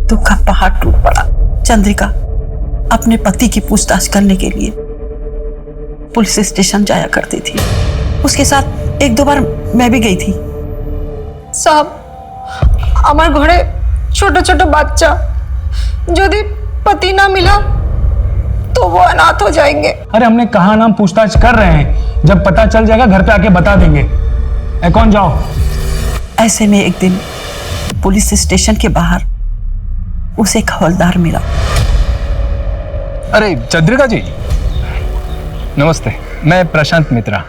दुख का पहाड़ टूट पड़ा। चंद्रिका अपने पति की पूछताछ करने के लिए पुलिस स्टेशन जाया करती थी। उसके साथ 1-2 बार मैं भी गई थी। साहब আমার ঘরে ছোট ছোট বাচ্চা, যদি पति ना मिला तो वो अनाथ हो जाएंगे। अरे हमने कहा नाम पूछताछ कर रहे हैं, जब पता चल जाएगा घर पे आके बता देंगे। कौन जाओ। ऐसे में एक दिन पुलिस स्टेशन के बाहर उसे एक हवलदार मिला। अरे चंद्रिका जी नमस्ते, मैं प्रशांत मित्रा,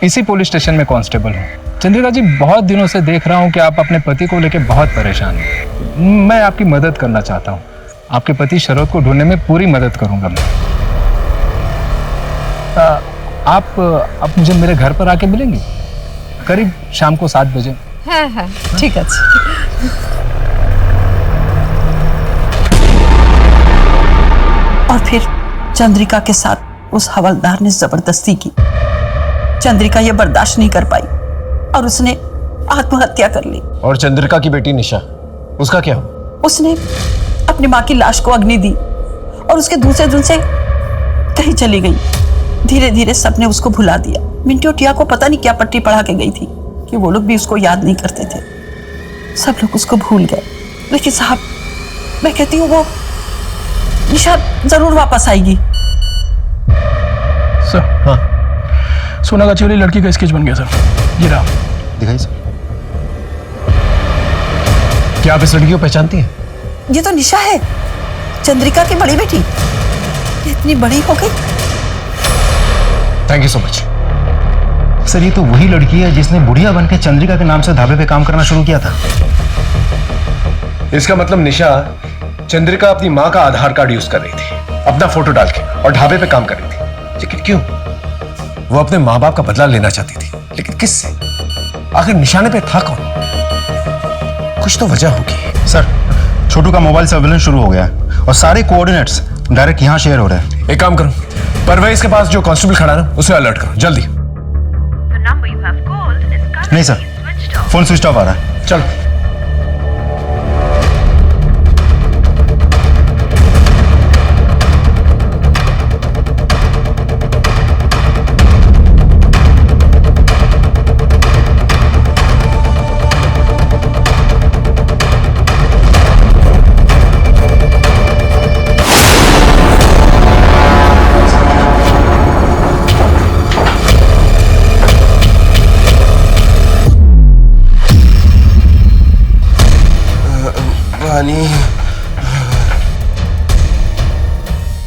इसी पुलिस स्टेशन में कांस्टेबल हूँ। चंद्रिका जी बहुत दिनों से देख रहा हूँ कि आप अपने पति को लेकर बहुत परेशान हैं। मैं आपकी मदद करना चाहता हूँ, आपके पति शरद को ढूंढने में पूरी मदद करूंगा मैं। आप मुझे मेरे घर पर आके मिलेंगी करीब शाम को 7 बजे। हाँ हाँ ठीक है। और फिर चंद्रिका के साथ उस हवलदार ने जबरदस्ती की। चंद्रिका ये बर्दाश्त नहीं कर पाई और उसने आत्महत्या कर ली। और चंद्रिका की बेटी निशा, उसका क्या हुआ? उसने अपनी माँ की लाश को अग्नि दी और उसके दूसरे दिन से कहीं चली गई। धीरे धीरे सबने उसको भुला दिया। मिंटू टिया को पता नहीं क्या पट्टी पढ़ा के गई थी कि वो लोग भी उसको याद नहीं करते थे। सब लोग उसको भूल गए। लेकिन साहब मैं कहती हूँ वो निशा जरूर वापस आएगी। सर हाँ, सोनागाछी वाली लड़की का स्केच बन गया सर। ये रहा, दिखाइए सर। क्या आप इस लड़की को पहचानती हैं? ये तो निशा है, चंद्रिका की बड़ी बेटी। इतनी बड़ी हो गई। Thank you so much. Sir ये तो वही लड़की है जिसने बुढ़िया बन के चंद्रिका के नाम से ढाबे पे काम करना शुरू किया था। इसका मतलब निशा चंद्रिका अपनी माँ का आधार कार्ड यूज कर रही थी अपना फोटो डाल के और ढाबे पे काम कर रही थी। लेकिन क्यों? वो अपने माँ बाप का बदला लेना चाहती थी, लेकिन किससे? आखिर निशाने पे था कौन? कुछ तो वजह होगी। सर छोटू का मोबाइल सर्वेलेंस शुरू हो गया है और सारे कोऑर्डिनेट्स डायरेक्ट यहाँ शेयर हो रहे हैं। एक काम करो, परवेज के पास जो कांस्टेबल खड़ा है ना उसे अलर्ट करो जल्दी। नहीं सर, फोन स्विच ऑफ आ रहा है। चलो।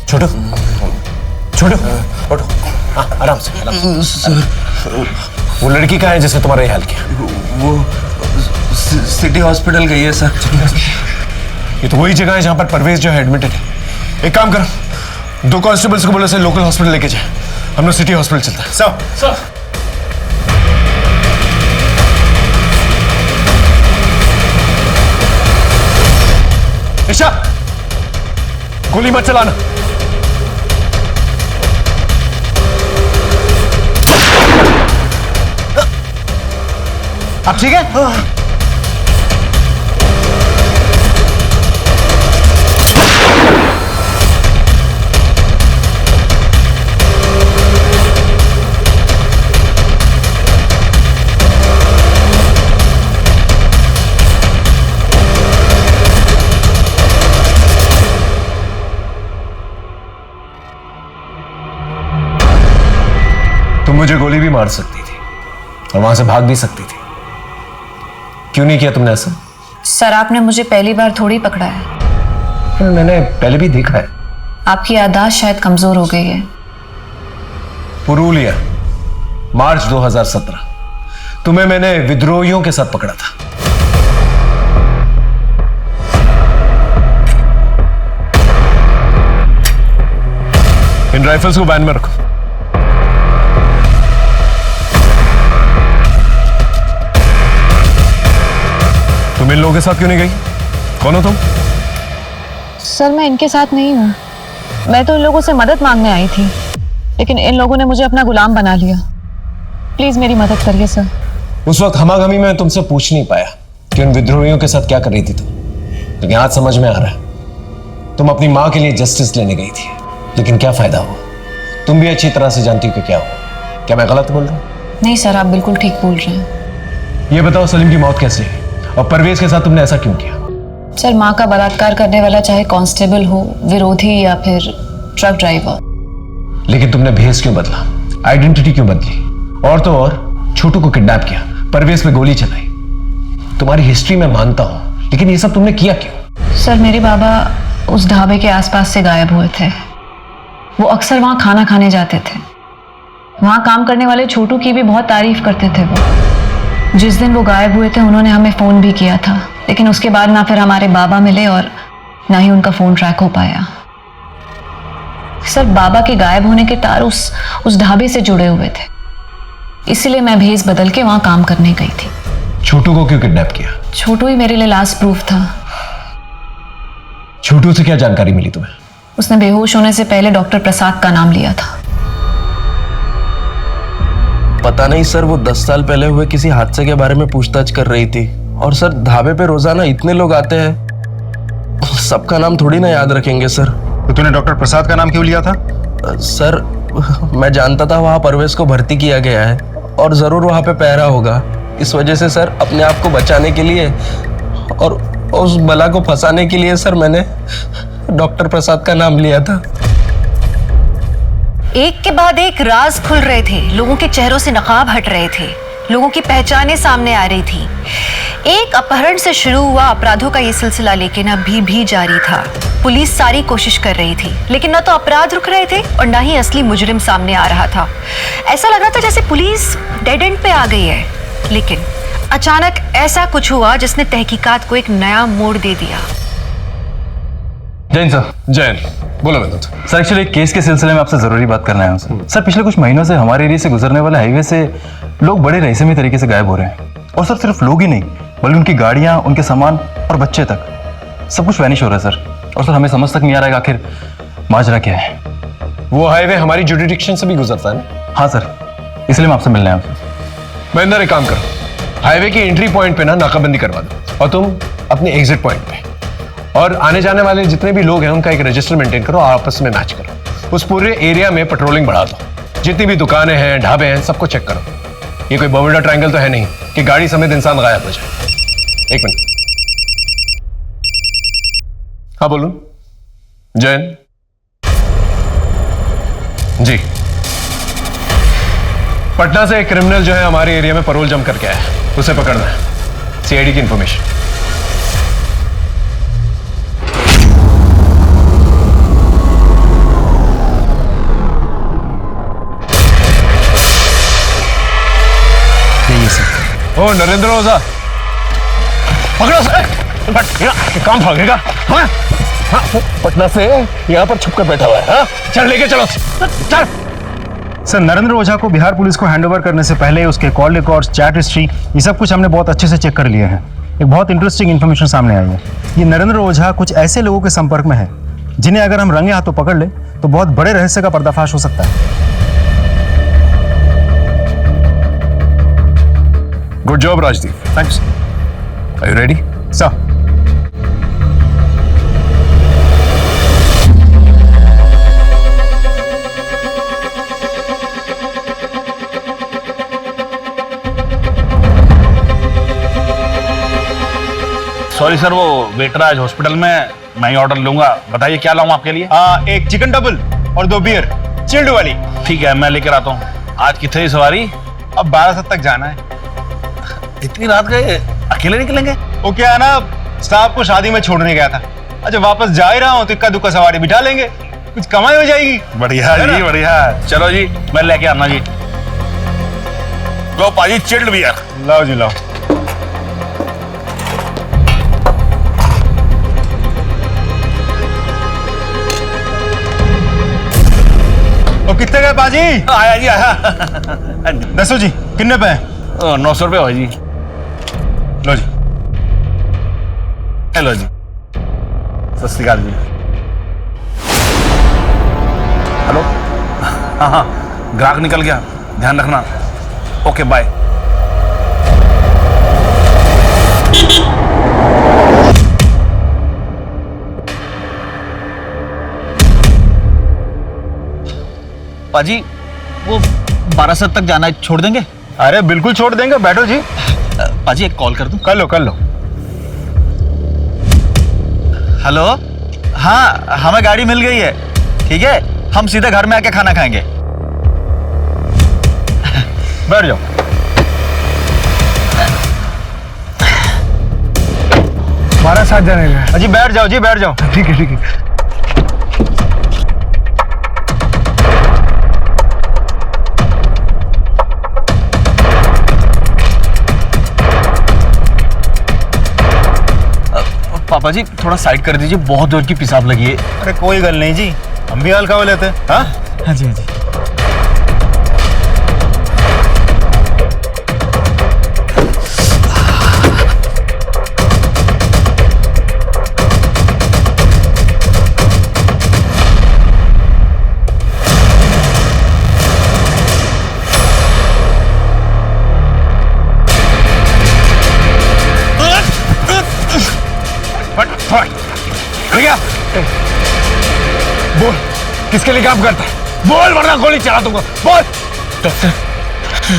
छोटू छोटू उठो। हाँ, आराम से आराम से। वो लड़की कहाँ है जिसने तुम्हारा ये हाल किया? वो सिटी हॉस्पिटल गई है सर। ये तो वही जगह है जहाँ पर परवेज जो है एडमिटेड है। एक काम करो, 2 कांस्टेबल्स को बोलो से लोकल हॉस्पिटल लेके जाए। हम लोग सिटी हॉस्पिटल चलते हैं। सर निशा, गोली मत चलाना। अब ठीक है? तुम मुझे गोली भी मार सकती थी और वहां से भाग भी सकती थी। क्यों नहीं किया तुमने ऐसा? सर आपने मुझे पहली बार थोड़ी पकड़ा है। मैंने पहले भी देखा है। आपकी याददाश्त शायद कमजोर हो गई है। पुरुलिया, मार्च 2017। तुम्हें मैंने विद्रोहियों के साथ पकड़ा था। इन राइफल्स को वैन में रखो। तुम इन लोगों के साथ क्यों नहीं गई? कौन हो तुम? सर मैं इनके साथ नहीं हूँ, मैं तो इन लोगों से मदद मांगने आई थी, लेकिन इन लोगों ने मुझे अपना गुलाम बना लिया। प्लीज मेरी मदद करिए सर। उस वक्त हमागमी में तुमसे पूछ नहीं पाया कि उन विद्रोहियों के साथ क्या कर रही थी तुम, लेकिन आज समझ में आ रहा है। तुम अपनी माँ के लिए जस्टिस लेने गई थी, लेकिन क्या फायदा हुआ? तुम भी अच्छी तरह से जानती हो कि क्या हुआ। क्या मैं गलत बोल रहा हूँ? नहीं सर, आप बिल्कुल ठीक बोल रहे हैं। ये बताओ सलीम की मौत कैसे हुई और परवेज के साथ तुमने ऐसा क्यों किया? सर माँ का बलात्कार करने वाला चाहे कांस्टेबल हो, विरोधी या फिर ट्रक ड्राइवर। लेकिन तुमने भेस क्यों बदला, आइडेंटिटी क्यों बदली? और तो और छोटू को किडनैप किया, परवेज पे गोली चलाई। तुम्हारी हिस्ट्री में मानता हूं, लेकिन ये सब तुमने किया क्यों? सर मेरे बाबा उस ढाबे के आसपास से गायब हुए थे। वो अक्सर वहां खाना खाने जाते थे। वहां काम करने वाले छोटू की भी बहुत तारीफ करते थे वो। जिस दिन वो गायब हुए थे उन्होंने हमें फोन भी किया था, लेकिन उसके बाद ना फिर हमारे बाबा मिले और ना ही उनका फोन ट्रैक हो पाया। सर बाबा के गायब होने के तार उस ढाबे से जुड़े हुए थे, इसीलिए मैं भेस बदल के वहां काम करने गई थी। छोटू को क्यों किडनैप किया? छोटू ही मेरे लिए लास्ट प्रूफ था। छोटू से क्या जानकारी मिली तुम्हें? उसने बेहोश होने से पहले डॉक्टर प्रसाद का नाम लिया था। पता नहीं सर, वो 10 साल पहले हुए किसी हादसे के बारे में पूछताछ कर रही थी। और सर ढाबे पे रोजाना इतने लोग आते हैं, सबका नाम थोड़ी ना याद रखेंगे सर। तो तूने डॉक्टर प्रसाद का नाम क्यों लिया था? सर मैं जानता था वहां परवेज को भर्ती किया गया है और जरूर वहां पे पहरा होगा। इस वजह से सर अपने आप को बचाने के लिए और उस बला को फंसाने के लिए सर मैंने डॉक्टर प्रसाद का नाम लिया था। एक के बाद एक राज खुल रहे थे, लोगों के चेहरों से नकाब हट रहे थे, लोगों की पहचानें सामने आ रही थी। एक अपहरण से शुरू हुआ अपराधों का ये सिलसिला लेकिन अभी भी जारी था। पुलिस सारी कोशिश कर रही थी, लेकिन न तो अपराध रुक रहे थे और न ही असली मुजरिम सामने आ रहा था। ऐसा लग रहा था जैसे पुलिस डेड एंड पे आ गई है। लेकिन अचानक ऐसा कुछ हुआ जिसने तहकीकात को एक नया मोड़ दे दिया। जैन सर। जैन, बोलो विनोद। सर एक्चुअली केस के सिलसिले में आपसे जरूरी बात करना है सर। पिछले कुछ महीनों से हमारे एरिया से गुजरने वाले हाईवे से लोग बड़े रहस्यमय तरीके से गायब हो रहे हैं। और सर सिर्फ लोग ही नहीं, बल्कि उनकी गाड़ियां, उनके सामान और बच्चे तक सब कुछ वैनिश हो रहा है सर। और सर हमें समझ तक नहीं आ रहा है आखिर माजरा क्या है। वो हाईवे हमारी जुडिडिक्शन से भी गुजरता है ना? हाँ सर, इसलिए मैं आपसे मिलने आया। महेंद्र, एक काम करो, हाईवे की एंट्री पॉइंट पे ना नाकाबंदी करवा दो और तुम अपने एग्जिट पॉइंट पे, और आने जाने वाले जितने भी लोग हैं उनका एक रजिस्टर मेंटेन करो और आपस में मैच करो। उस पूरे एरिया में पेट्रोलिंग बढ़ा दो। जितनी भी दुकानें हैं, ढाबे हैं, सबको चेक करो। ये कोई बर्मुडा ट्रायंगल तो है नहीं कि गाड़ी समेत इंसान गायब हो जाए। एक मिनट। हाँ बोलूं? जैन जी, पटना से एक क्रिमिनल जो है हमारे एरिया में पैरोल जम करके आया है, उसे पकड़ना है। सीआईडी की इंफॉर्मेशन। ओ नरेंद्र ओझा, पकड़ो सर। काम भागेगा? हाँ? हाँ, पटना से यहाँ पर छुपकर बैठा हुआ है। हाँ? चल लेके चलो, चल। सर नरेंद्र ओझा को बिहार पुलिस को हैंडओवर करने से पहले उसके कॉल रिकॉर्ड्स, चैट हिस्ट्री, ये सब कुछ हमने बहुत अच्छे से चेक कर लिए हैं। एक बहुत इंटरेस्टिंग इन्फॉर्मेशन सामने आई है। ये नरेंद्र ओझा कुछ ऐसे लोगों के संपर्क में है जिन्हें अगर हम रंगे हाथों पकड़ ले तो बहुत बड़े रहस्य का पर्दाफाश हो सकता है। Good job Rajdeep. Thanks. Are you ready? Sir. Sorry sir, वो वेटर आज हॉस्पिटल में, मैं ही ऑर्डर लूंगा। बताइए क्या लाऊं आपके लिए? एक चिकन डबल और 2 बियर चिल्ड वाली। ठीक है, मैं लेकर आता हूँ। आज कितनी सवारी? अब 12 तक जाना है। इतनी रात गए अकेले निकलेंगे? वो क्या है ना, स्टाफ को शादी में छोड़ने गया था। अच्छा वापस जा ही रहा हूँ तो इक्का दुक्का सवारी बिठा लेंगे, कुछ कमाई हो जाएगी। बढ़िया जी, बढ़िया। चलो जी, मैं लेके आना जी। लो पाजी चिल्ड बियर। लाओ जी लाओ। तो कितने गए पाजी? आया जी, आया। दसो जी, कितने पे हैं? 900 रुपये हो जी। लो जी। हेलो जी, सत श्री अकाल जी। हेलो, हाँ हाँ, ग्राहक निकल गया, ध्यान रखना। Okay bye. पाजी, वो 12 तक जाना है, छोड़ देंगे? अरे बिल्कुल छोड़ देंगे, बैठो जी। पाजी एक कॉल कर दूं? कर लो कर लो। हेलो, हाँ हमें गाड़ी मिल गई है। ठीक है, हम सीधे घर में आके खाना खाएंगे। बैठ जाओ। हमारा साथ जाने का। जी बैठ जाओ जी, बैठ जाओ। ठीक है ठीक है। पापा जी थोड़ा साइड कर दीजिए, बहुत जोर की पेशाब लगी है। अरे कोई गल नहीं जी, हम भी हल्का हो लेते हैं। हाँ हाँ जी हाँ जी। बोल, किसके लिए काम करता है? बोल वरना गोली चला दूंगा। बोल।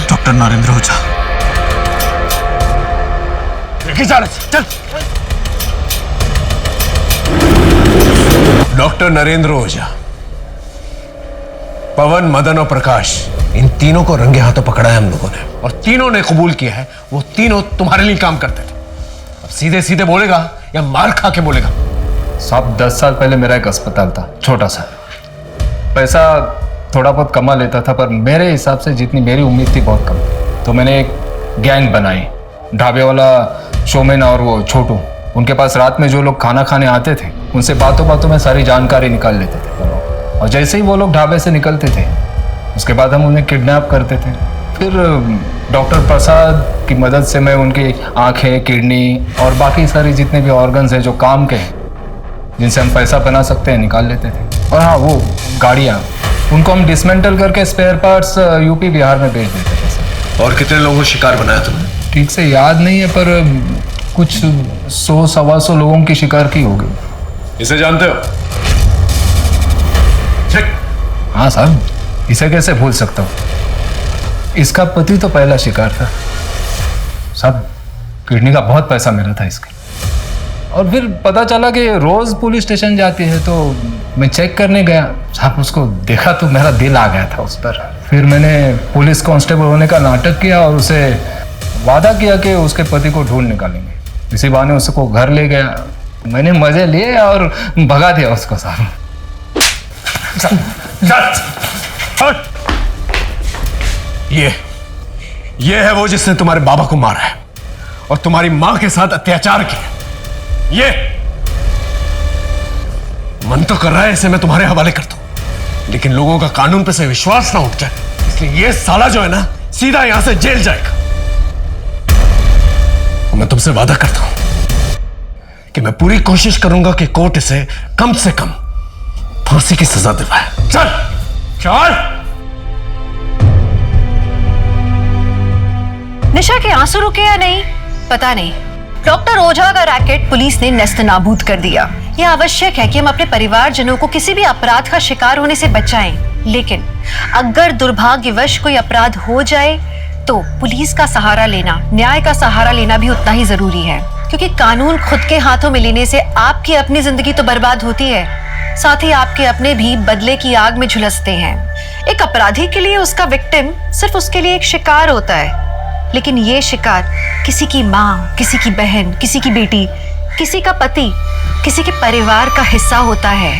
डॉक्टर नरेंद्र ओझा। चल। डॉक्टर नरेंद्र ओझा, पवन, मदन और प्रकाश, इन तीनों को रंगे हाथों पकड़ा है हम लोगों ने, और तीनों ने कबूल किया है वो तीनों तुम्हारे लिए काम करते थे। अब सीधे सीधे बोलेगा या मार खा के बोलेगा? साहब 10 साल पहले मेरा एक अस्पताल था, छोटा सा। पैसा थोड़ा बहुत कमा लेता था, पर मेरे हिसाब से जितनी मेरी उम्मीद थी बहुत कम। तो मैंने एक गैंग बनाई, ढाबे वाला शोमैन और वो छोटू। उनके पास रात में जो लोग खाना खाने आते थे उनसे बातों बातों में सारी जानकारी निकाल लेते थे। और जैसे ही वो लोग ढाबे से निकलते थे उसके बाद हम उन्हें किडनैप करते थे। फिर डॉक्टर प्रसाद की मदद से मैं उनकी आंखें, किडनी और बाकी सारी जितने भी ऑर्गन्स हैं जो काम के हैं, जिनसे हम पैसा बना सकते हैं, निकाल लेते थे। और हाँ, वो गाड़ियाँ, उनको हम डिसमेंटल करके स्पेयर पार्ट्स यूपी बिहार में बेच देते थे। और कितने लोगों को शिकार बनाया तुमने? ठीक से याद नहीं है, पर कुछ 100-125 लोगों की शिकार की होगी। इसे जानते हो? हाँ साहब, इसे कैसे भूल सकता हूँ? इसका पति तो पहला शिकार था साहब। किडनी का बहुत पैसा मिला था इसके। और फिर पता चला कि रोज पुलिस स्टेशन जाती है, तो मैं चेक करने गया साहब। उसको देखा तो मेरा दिल आ गया था उस पर। फिर मैंने पुलिस कांस्टेबल होने का नाटक किया और उसे वादा किया कि उसके पति को ढूंढ निकालेंगे। इसी बहाने उसको घर ले गया, मैंने मजे लिए और भगा दिया उसको साहब। ये है वो जिसने तुम्हारे बाबा को मारा है और तुम्हारी मां के साथ अत्याचार किया। ये मन तो कर रहा है इसे मैं तुम्हारे हवाले कर दूं, लेकिन लोगों का कानून पे से विश्वास ना उठ जाए, इसलिए ये साला जो है ना सीधा यहां से जेल जाएगा। और मैं तुमसे वादा करता हूं कि मैं पूरी कोशिश करूंगा कि कोर्ट इसे कम से कम फांसी की सजा दिलवाए। चल चल। निशा के आंसू रुके या नहीं पता नहीं। डॉक्टर ओझा का रैकेट पुलिस ने नेस्तनाबूद कर दिया। यह आवश्यक है कि हम अपने परिवारजनों को किसी भी अपराध का शिकार होने से बचाएं, लेकिन अगर दुर्भाग्यवश कोई अपराध हो जाए तो पुलिस का सहारा लेना, न्याय का सहारा लेना भी उतना ही जरूरी है, क्योंकि कानून खुद के हाथों में लेने से आपकी अपनी जिंदगी तो बर्बाद होती है, साथ ही आपके अपने भी बदले की आग में झुलसते हैं। एक अपराधी के लिए उसका विक्टिम सिर्फ उसके लिए एक शिकार होता है, लेकिन ये शिकार किसी की माँ, किसी की बहन, किसी की बेटी, किसी का पति, किसी के परिवार का हिस्सा होता है।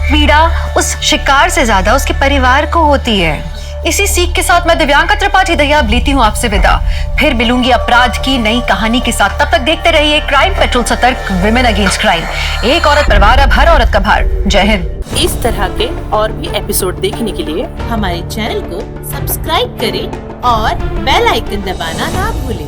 पीड़ा उस शिकार से ज्यादा उसके परिवार को होती है। इसी सीख के साथ मैं दिव्यांका त्रिपाठी दहिया अब लेती हूँ आपसे विदा। फिर मिलूंगी अपराध की नई कहानी के साथ। तब तक देखते रहिए क्राइम पेट्रोल, सतर्क, विमेन अगेंस्ट क्राइम। एक औरत परिवार, अब हर औरत का भार। जय हिंद। इस तरह के और भी एपिसोड देखने के लिए हमारे चैनल को सब्सक्राइब करें और बेल आइकन दबाना ना भूलें।